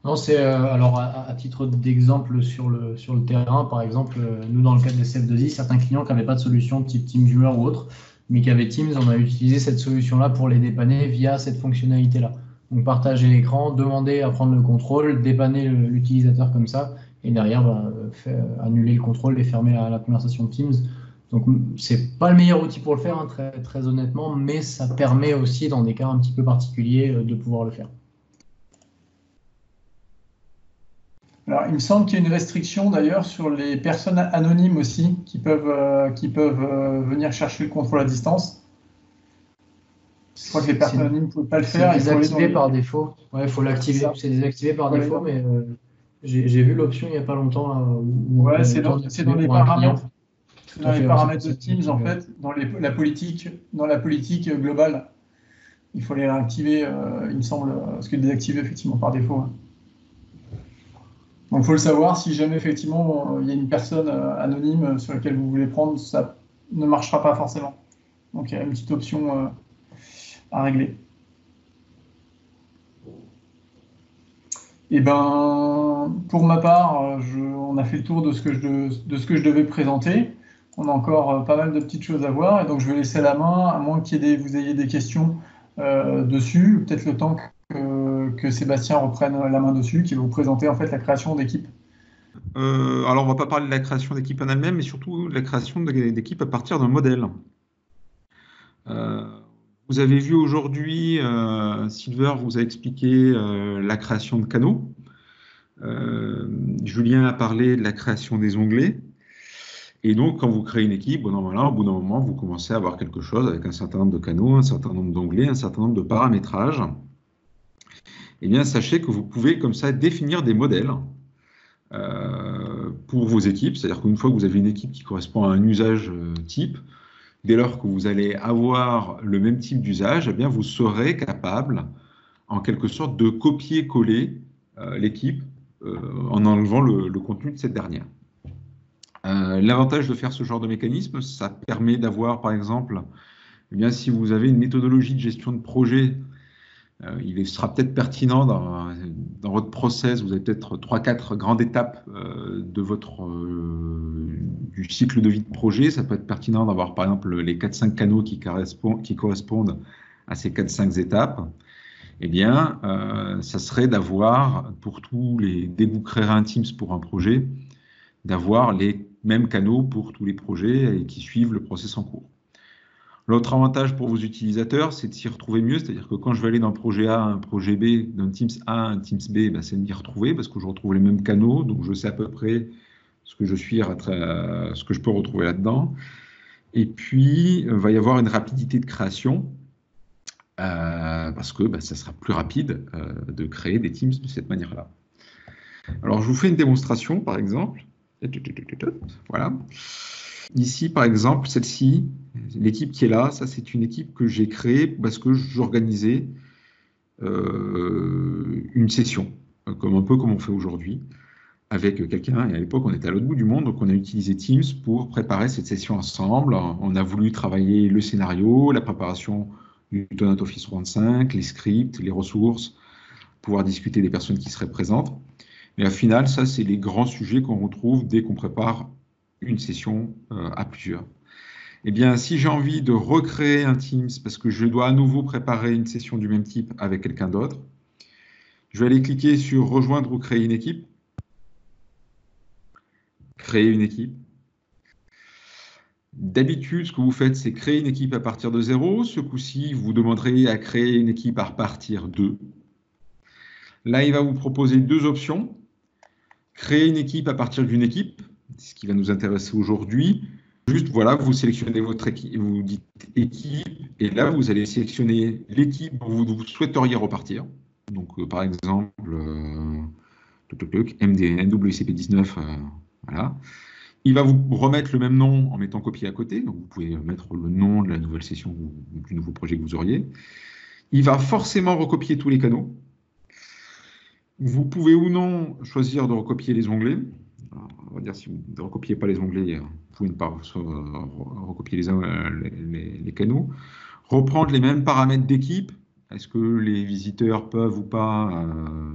Non, c'est alors à titre d'exemple sur le terrain, par exemple, nous dans le cadre des CF2I, certains clients qui n'avaient pas de solution type TeamViewer ou autre, mais qui avaient Teams, on a utilisé cette solution-là pour les dépanner via cette fonctionnalité-là. Donc partager l'écran, demander à prendre le contrôle, dépanner l'utilisateur comme ça, et derrière annuler le contrôle et fermer la conversation de Teams. Donc c'est pas le meilleur outil pour le faire, hein, très, très honnêtement, mais ça permet aussi dans des cas un petit peu particuliers de pouvoir le faire. Alors, il me semble qu'il y a une restriction d'ailleurs sur les personnes anonymes aussi qui peuvent venir chercher le contrôle à distance. Je crois que les personnes anonymes ne peuvent pas le faire. C'est désactivé par défaut. Ouais, il faut l'activer. C'est désactivé par défaut, mais j'ai vu l'option il n'y a pas longtemps. Là, ouais, c'est dans les paramètres. Dans les paramètres de Teams, en fait, dans la politique globale, il faut les réactiver, il me semble, parce que désactiver effectivement par défaut. Hein. Donc, il faut le savoir, si jamais effectivement il y a une personne anonyme sur laquelle vous voulez prendre, ça ne marchera pas forcément. Donc, il y a une petite option à régler. Et ben, pour ma part, on a fait le tour de ce que je devais présenter. On a encore pas mal de petites choses à voir, et donc je vais laisser la main, à moins que vous ayez des questions dessus, peut-être le temps que Sébastien reprenne la main dessus, qui va vous présenter en fait la création d'équipes. Alors, on ne va pas parler de la création d'équipes en elle-même, mais surtout de la création d'équipes à partir d'un modèle. Vous avez vu aujourd'hui, Silver vous a expliqué la création de canaux. Julien a parlé de la création des onglets. Et donc, quand vous créez une équipe, au bout d'un moment, vous commencez à avoir quelque chose avec un certain nombre de canaux, un certain nombre d'onglets, un certain nombre de paramétrages. Eh bien, sachez que vous pouvez comme ça définir des modèles pour vos équipes. C'est-à-dire qu'une fois que vous avez une équipe qui correspond à un usage type, dès lors que vous allez avoir le même type d'usage, eh bien, vous serez capable, en quelque sorte, de copier-coller l'équipe en enlevant le contenu de cette dernière. L'avantage de faire ce genre de mécanisme, ça permet d'avoir, par exemple, eh bien, si vous avez une méthodologie de gestion de projet, il sera peut-être pertinent dans votre process, vous avez peut-être 3-4 grandes étapes du cycle de vie de projet. Ça peut être pertinent d'avoir, par exemple, les 4-5 canaux qui correspondent à ces 4-5 étapes. Eh bien, ça serait d'avoir, dès que vous créerez un Teams pour un projet, d'avoir les mêmes canaux pour tous les projets et qui suivent le process en cours. L'autre avantage pour vos utilisateurs, c'est de s'y retrouver mieux, c'est-à-dire que quand je vais aller d'un projet A à un projet B, d'un Teams A à un Teams B, ben, c'est de m'y retrouver parce que je retrouve les mêmes canaux, donc je sais à peu près ce que je peux retrouver là-dedans. Et puis, il va y avoir une rapidité de création parce que ça sera plus rapide de créer des Teams de cette manière-là. Alors, je vous fais une démonstration, par exemple. Voilà. Ici, par exemple, celle-ci, l'équipe qui est là, ça c'est une équipe que j'ai créée parce que j'organisais une session, un peu comme on fait aujourd'hui, avec quelqu'un, et à l'époque on était à l'autre bout du monde, donc on a utilisé Teams pour préparer cette session ensemble. On a voulu travailler le scénario, la préparation du Tenant Office 65, les scripts, les ressources, pouvoir discuter des personnes qui seraient présentes. Mais au final, ça c'est les grands sujets qu'on retrouve dès qu'on prépare une session à plusieurs. Eh bien, si j'ai envie de recréer un Teams parce que je dois à nouveau préparer une session du même type avec quelqu'un d'autre, je vais aller cliquer sur « Rejoindre ou créer une équipe ». Créer une équipe. D'habitude, ce que vous faites, c'est créer une équipe à partir de 0. Ce coup-ci, vous demanderez à créer une équipe à partir de. Là, il va vous proposer deux options. Créer une équipe à partir d'une équipe, c'est ce qui va nous intéresser aujourd'hui. Juste, voilà, vous sélectionnez votre équipe, vous dites équipe, et là, vous allez sélectionner l'équipe dont vous souhaiteriez repartir. Donc, par exemple, NWCP19, voilà. Il va vous remettre le même nom en mettant copier à côté. Donc, vous pouvez mettre le nom de la nouvelle session ou du nouveau projet que vous auriez. Il va forcément recopier tous les canaux. Vous pouvez ou non choisir de recopier les onglets. Alors, on va dire si vous ne recopiez pas les onglets, vous pouvez ne pas recopier les canaux. Reprendre les mêmes paramètres d'équipe. Est-ce que les visiteurs peuvent ou pas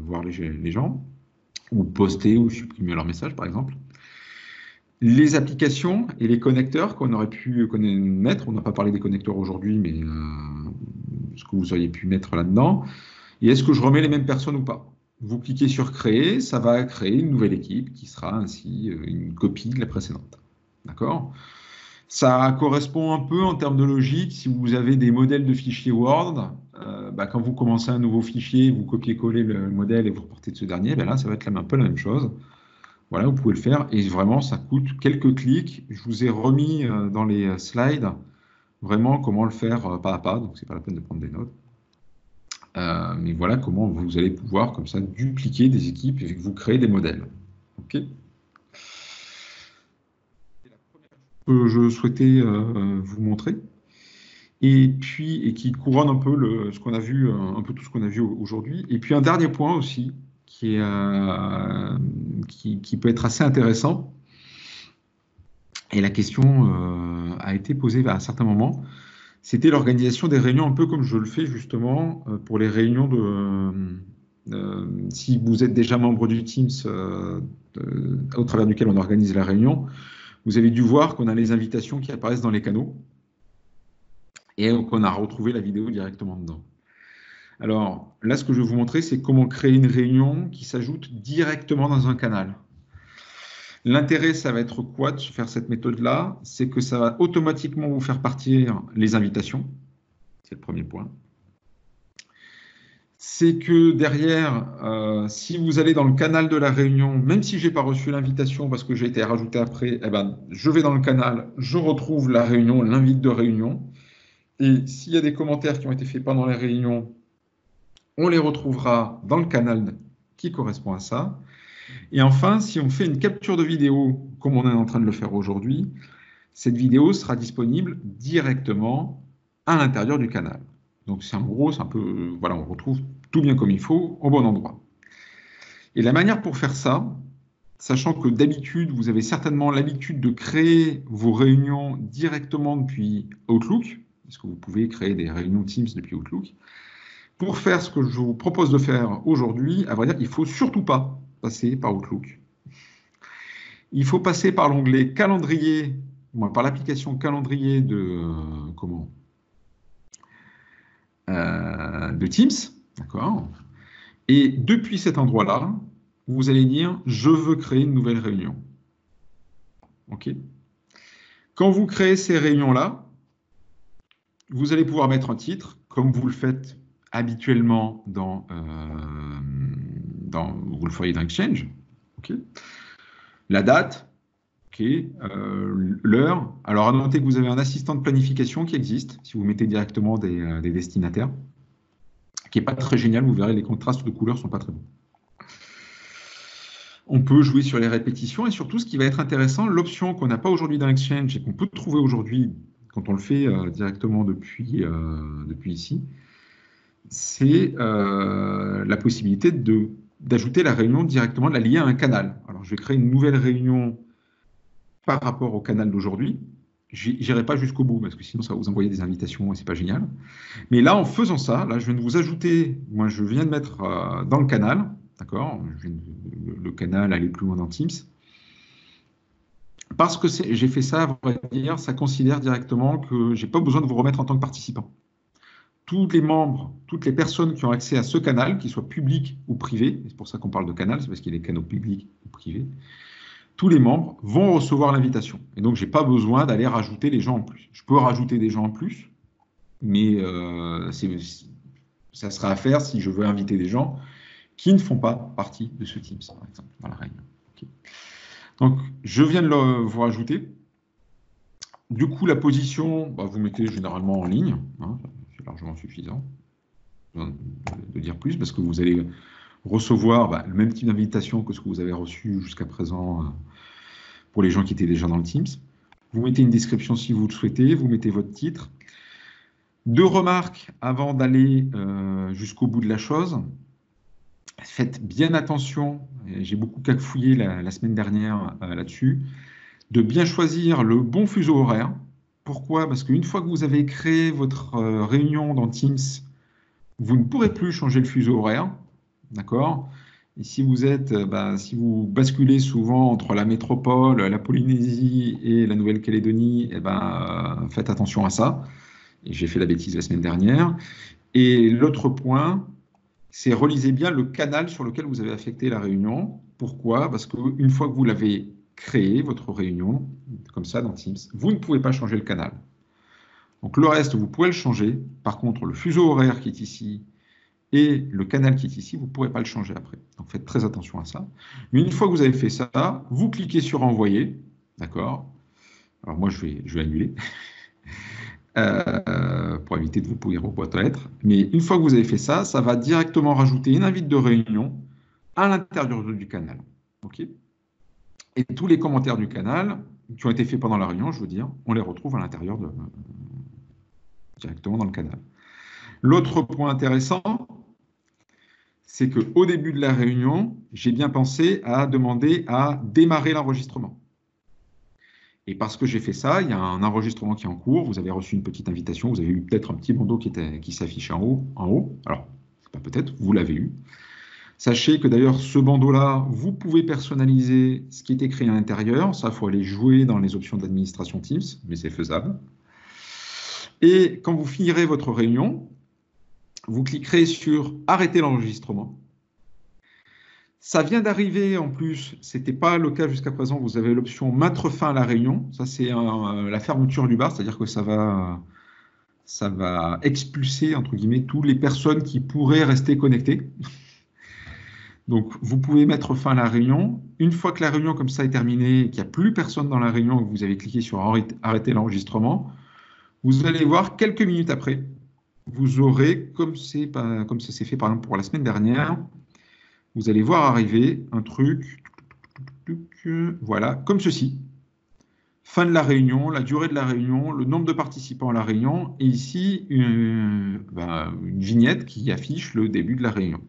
voir les gens, ou poster ou supprimer leur message, par exemple. Les applications et les connecteurs qu'on aurait pu mettre. On n'a pas parlé des connecteurs aujourd'hui, mais ce que vous auriez pu mettre là-dedans. Et est-ce que je remets les mêmes personnes ou pas? Vous cliquez sur créer, ça va créer une nouvelle équipe qui sera ainsi une copie de la précédente. D'accord? Ça correspond un peu en termes de logique. Si vous avez des modèles de fichiers Word, quand vous commencez un nouveau fichier, vous copiez-collez le modèle et vous repartez de ce dernier, là, ça va être un peu la même chose. Voilà, vous pouvez le faire et vraiment, ça coûte quelques clics. Je vous ai remis dans les slides vraiment comment le faire pas à pas, donc ce n'est pas la peine de prendre des notes. Mais voilà comment vous allez pouvoir comme ça dupliquer des équipes et vous créer des modèles. Ok. Que je souhaitais vous montrer et qui couronne un peu ce qu'on a vu, un peu tout ce qu'on a vu aujourd'hui. Et puis un dernier point aussi qui peut être assez intéressant. Et la question a été posée à un certain moment. C'était l'organisation des réunions, un peu comme je le fais justement pour les réunions si vous êtes déjà membre du Teams au travers duquel on organise la réunion, vous avez dû voir qu'on a les invitations qui apparaissent dans les canaux et qu'on a retrouvé la vidéo directement dedans. Alors là, ce que je vais vous montrer, c'est comment créer une réunion qui s'ajoute directement dans un canal. L'intérêt, ça va être quoi de faire cette méthode-là? C'est que ça va automatiquement vous faire partir les invitations. C'est le premier point. C'est que derrière, si vous allez dans le canal de la réunion, même si je n'ai pas reçu l'invitation parce que j'ai été rajouté après, je vais dans le canal, je retrouve la réunion, l'invite de réunion. Et s'il y a des commentaires qui ont été faits pendant la réunion, on les retrouvera dans le canal qui correspond à ça. Et enfin, si on fait une capture de vidéo, comme on est en train de le faire aujourd'hui, cette vidéo sera disponible directement à l'intérieur du canal. Donc c'est en gros, c'est un peu, voilà, on retrouve tout bien comme il faut, au bon endroit. Et la manière pour faire ça, sachant que d'habitude, vous avez certainement l'habitude de créer vos réunions directement depuis Outlook, parce que vous pouvez créer des réunions Teams depuis Outlook. Pour faire ce que je vous propose de faire aujourd'hui, à vrai dire, il ne faut surtout pas passer par Outlook. Il faut passer par l'onglet calendrier, par l'application calendrier de Teams, d'accord. Et depuis cet endroit-là, vous allez dire « Je veux créer une nouvelle réunion ». Ok. Quand vous créez ces réunions-là, vous allez pouvoir mettre un titre, comme vous le faites habituellement vous le feriez dans Exchange. Okay. La date, okay. L'heure. Alors, à noter que vous avez un assistant de planification qui existe, si vous mettez directement des destinataires, qui n'est pas très génial. Vous verrez, les contrastes de couleurs ne sont pas très bons. On peut jouer sur les répétitions et surtout, ce qui va être intéressant, l'option qu'on n'a pas aujourd'hui dans Exchange et qu'on peut trouver aujourd'hui quand on le fait directement depuis ici, c'est la possibilité d'ajouter la réunion directement, de la lier à un canal. Alors, je vais créer une nouvelle réunion par rapport au canal d'aujourd'hui. Je n'irai pas jusqu'au bout, parce que sinon, ça va vous envoyer des invitations et ce n'est pas génial. Mais là, en faisant ça, là, je viens de vous ajouter, moi, je viens de mettre dans le canal, d'accord, le canal aller plus loin dans Teams. Parce que j'ai fait ça, à vrai dire, ça considère directement que je n'ai pas besoin de vous remettre en tant que participant. Tous les membres, toutes les personnes qui ont accès à ce canal, qu'ils soient publics ou privés, c'est pour ça qu'on parle de canal, c'est parce qu'il y a des canaux publics ou privés, tous les membres vont recevoir l'invitation. Et donc, je n'ai pas besoin d'aller rajouter les gens en plus. Je peux rajouter des gens en plus, mais ça sera à faire si je veux inviter des gens qui ne font pas partie de ce Teams, par exemple, dans la réunion. Okay. Donc, je viens de vous rajouter. Du coup, la position, vous mettez généralement en ligne. Hein, c'est largement suffisant de dire plus, parce que vous allez recevoir le même type d'invitation que ce que vous avez reçu jusqu'à présent pour les gens qui étaient déjà dans le Teams. Vous mettez une description si vous le souhaitez, vous mettez votre titre. 2 remarques avant d'aller jusqu'au bout de la chose. faites bien attention, j'ai beaucoup cafouillé la semaine dernière là-dessus, de bien choisir le bon fuseau horaire. Pourquoi? Parce qu'une fois que vous avez créé votre réunion dans Teams, vous ne pourrez plus changer le fuseau horaire, d'accord? Et si si vous basculez souvent entre la métropole, la Polynésie et la Nouvelle-Calédonie, faites attention à ça. Et j'ai fait la bêtise la semaine dernière. Et l'autre point, c'est relisez bien le canal sur lequel vous avez affecté la réunion. Pourquoi? Parce qu'une fois que vous l'avez créé, votre réunion, comme ça dans Teams, vous ne pouvez pas changer le canal. Donc le reste, vous pouvez le changer. Par contre, le fuseau horaire qui est ici et le canal qui est ici, vous ne pourrez pas le changer après. Donc faites très attention à ça. Mais une fois que vous avez fait ça, vous cliquez sur Envoyer. D'accord? Alors moi, je vais annuler pour éviter de vous pourrir vos boîtes aux lettres. Mais une fois que vous avez fait ça, ça va directement rajouter une invite de réunion à l'intérieur du canal. OK? Et tous les commentaires du canal qui ont été faits pendant la réunion, je veux dire, on les retrouve à l'intérieur directement dans le canal. L'autre point intéressant, c'est qu'au début de la réunion, j'ai bien pensé à demander à démarrer l'enregistrement. Et parce que j'ai fait ça, il y a un enregistrement qui est en cours, vous avez reçu une petite invitation, vous avez eu peut-être un petit bandeau qui s'affiche en haut. Alors, pas peut-être, vous l'avez eu. Sachez que d'ailleurs, ce bandeau-là, vous pouvez personnaliser ce qui est écrit à l'intérieur. Ça, il faut aller jouer dans les options d'administration Teams, mais c'est faisable. Et quand vous finirez votre réunion, vous cliquerez sur « Arrêter l'enregistrement ». Ça vient d'arriver en plus, ce n'était pas le cas jusqu'à présent, vous avez l'option « Mettre fin à la réunion ». Ça, c'est la fermeture du bar, c'est-à-dire que ça va expulser, entre guillemets, toutes les personnes qui pourraient rester connectées. Donc, vous pouvez mettre fin à la réunion. Une fois que la réunion comme ça est terminée, qu'il n'y a plus personne dans la réunion, que vous avez cliqué sur « Arrêter l'enregistrement », vous allez voir quelques minutes après, vous aurez, comme ça s'est fait par exemple pour la semaine dernière, vous allez voir arriver un truc, voilà, comme ceci. Fin de la réunion, la durée de la réunion, le nombre de participants à la réunion, et ici, une vignette qui affiche le début de la réunion.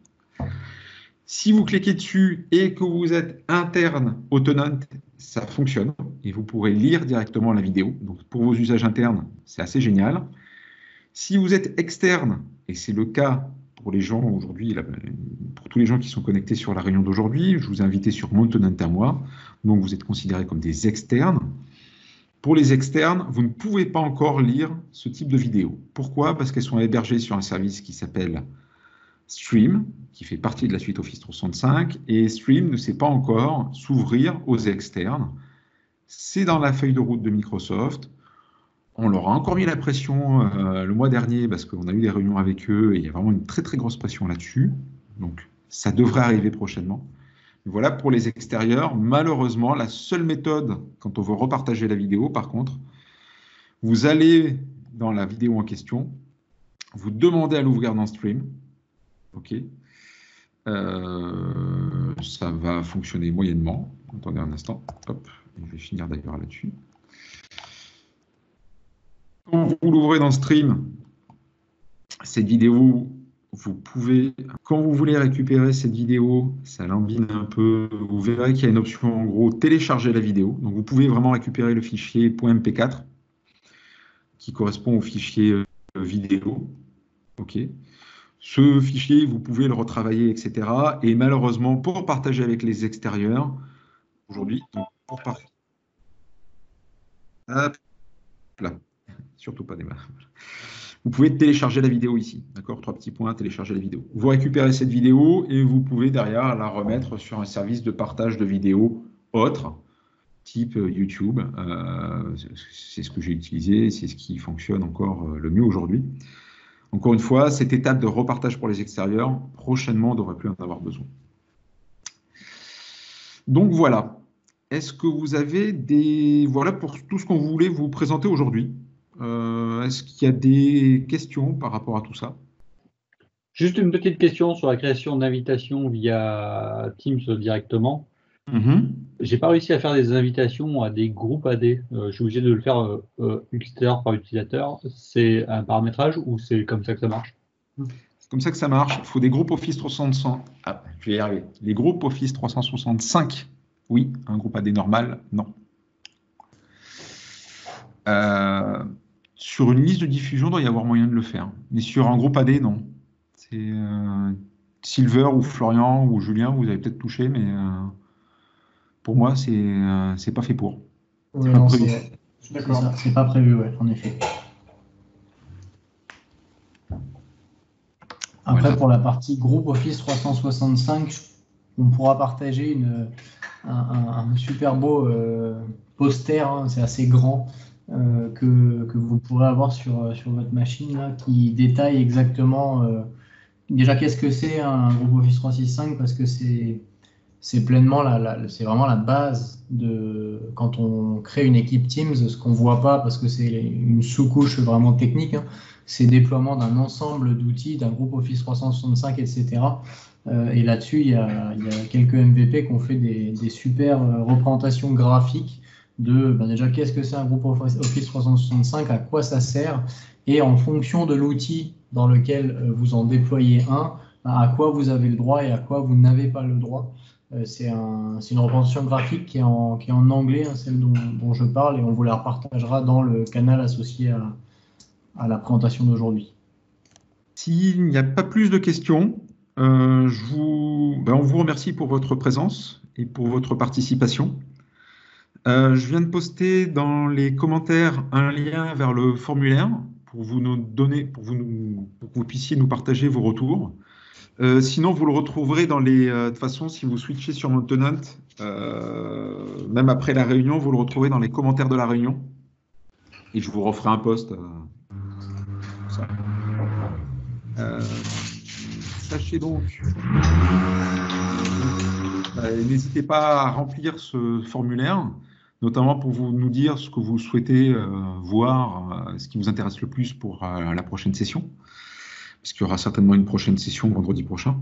Si vous cliquez dessus et que vous êtes interne autonome, ça fonctionne et vous pourrez lire directement la vidéo. Donc, pour vos usages internes, c'est assez génial. Si vous êtes externe, et c'est le cas pour les gens aujourd'hui, pour tous les gens qui sont connectés sur la réunion d'aujourd'hui, je vous ai invité sur mon tenant à moi, donc vous êtes considérés comme des externes. Pour les externes, vous ne pouvez pas encore lire ce type de vidéo. Pourquoi? Parce qu'elles sont hébergées sur un service qui s'appelle Stream, qui fait partie de la suite Office 365, et Stream ne sait pas encore s'ouvrir aux externes. C'est dans la feuille de route de Microsoft. On leur a encore mis la pression le mois dernier parce qu'on a eu des réunions avec eux et il y a vraiment une très très grosse pression là-dessus. Donc ça devrait arriver prochainement. Mais voilà, pour les extérieurs, malheureusement, la seule méthode, quand on veut repartager la vidéo, par contre, vous allez dans la vidéo en question, vous demandez à l'ouvrir dans Stream. OK. Ça va fonctionner moyennement. Attendez un instant. Hop, je vais finir d'ailleurs là-dessus. Quand vous l'ouvrez dans Stream, cette vidéo, vous pouvez, quand vous voulez récupérer cette vidéo, ça lambine un peu, vous verrez qu'il y a une option en gros télécharger la vidéo. Donc vous pouvez vraiment récupérer le fichier .mp4 qui correspond au fichier vidéo. OK. Ce fichier, vous pouvez le retravailler, etc. Et malheureusement, pour partager avec les extérieurs, aujourd'hui, là, surtout pas des mains. Vous pouvez télécharger la vidéo ici, d'accord? 3 petits points, télécharger la vidéo. Vous récupérez cette vidéo et vous pouvez derrière la remettre sur un service de partage de vidéos autre, type YouTube. C'est ce que j'ai utilisé, c'est ce qui fonctionne encore le mieux aujourd'hui. Encore une fois, cette étape de repartage pour les extérieurs, prochainement, on ne devrait plus en avoir besoin. Donc voilà. Est-ce que vous avez des... Voilà pour tout ce qu'on voulait vous présenter aujourd'hui. Est-ce qu'il y a des questions par rapport à tout ça? Juste une petite question sur la création d'invitations via Teams directement. J'ai pas réussi à faire des invitations à des groupes AD. Je suis obligé de le faire utilisateur par utilisateur. C'est un paramétrage ou c'est comme ça que ça marche? comme ça que ça marche. Il faut des groupes Office 365. Ah, je vais y arriver. Les groupes Office 365, oui. Un groupe AD normal, non. Sur une liste de diffusion, il doit y avoir moyen de le faire. Mais sur un groupe AD, non. C'est Silver ou Florian ou Julien, vous avez peut-être touché, mais pour moi, c'est pas fait pour. Ouais, non, c'est pas prévu, ouais, en effet. Après, voilà. Pour la partie groupe Office 365, on pourra partager un super beau poster, hein, c'est assez grand, que vous pourrez avoir sur votre machine, là, qui détaille exactement déjà qu'est-ce que c'est un groupe Office 365, parce que c'est pleinement c'est vraiment la base de quand on crée une équipe Teams, ce qu'on ne voit pas parce que c'est une sous-couche vraiment technique, hein, c'est le déploiement d'un ensemble d'outils, d'un groupe Office 365, etc. Et là-dessus, il y a quelques MVP qui ont fait des super représentations graphiques de déjà qu'est-ce que c'est un groupe Office 365, à quoi ça sert, et en fonction de l'outil dans lequel vous en déployez un, à quoi vous avez le droit et à quoi vous n'avez pas le droit. C'est une représentation graphique qui est en anglais, hein, celle dont je parle, et on vous la repartagera dans le canal associé à la présentation d'aujourd'hui. S'il n'y a pas plus de questions, on vous remercie pour votre présence et pour votre participation. Je viens de poster dans les commentaires un lien vers le formulaire pour que vous puissiez nous partager vos retours. Sinon, vous le retrouverez de toute façon, si vous switchez sur Maintenance, même après la réunion, vous le retrouvez dans les commentaires de la réunion. Et je vous referai un post. Ça. Sachez donc, n'hésitez pas à remplir ce formulaire, notamment pour nous dire ce que vous souhaitez voir, ce qui vous intéresse le plus pour la prochaine session. Parce qu'il y aura certainement une prochaine session vendredi prochain.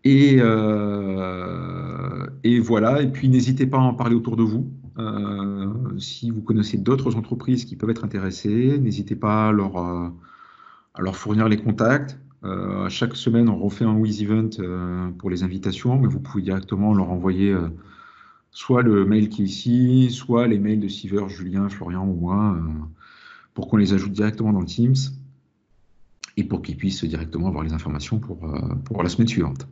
Et voilà, et puis n'hésitez pas à en parler autour de vous. Si vous connaissez d'autres entreprises qui peuvent être intéressées, n'hésitez pas à leur fournir les contacts. Chaque semaine, on refait un WizEvent pour les invitations, mais vous pouvez directement leur envoyer soit le mail qui est ici, soit les mails de Silver, Julien, Florian ou moi, pour qu'on les ajoute directement dans le Teams et pour qu'ils puissent directement avoir les informations pour la semaine suivante.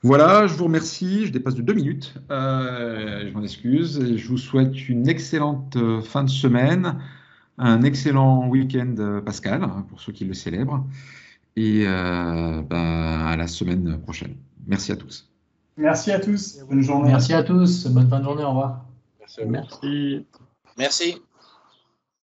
Voilà, je vous remercie, je dépasse de 2 minutes, je m'en excuse, et je vous souhaite une excellente fin de semaine, un excellent week-end pascal, pour ceux qui le célèbrent, et à la semaine prochaine. Merci à tous. Merci à tous, bonne journée. Merci à tous, bonne fin de journée, au revoir. Merci. Merci.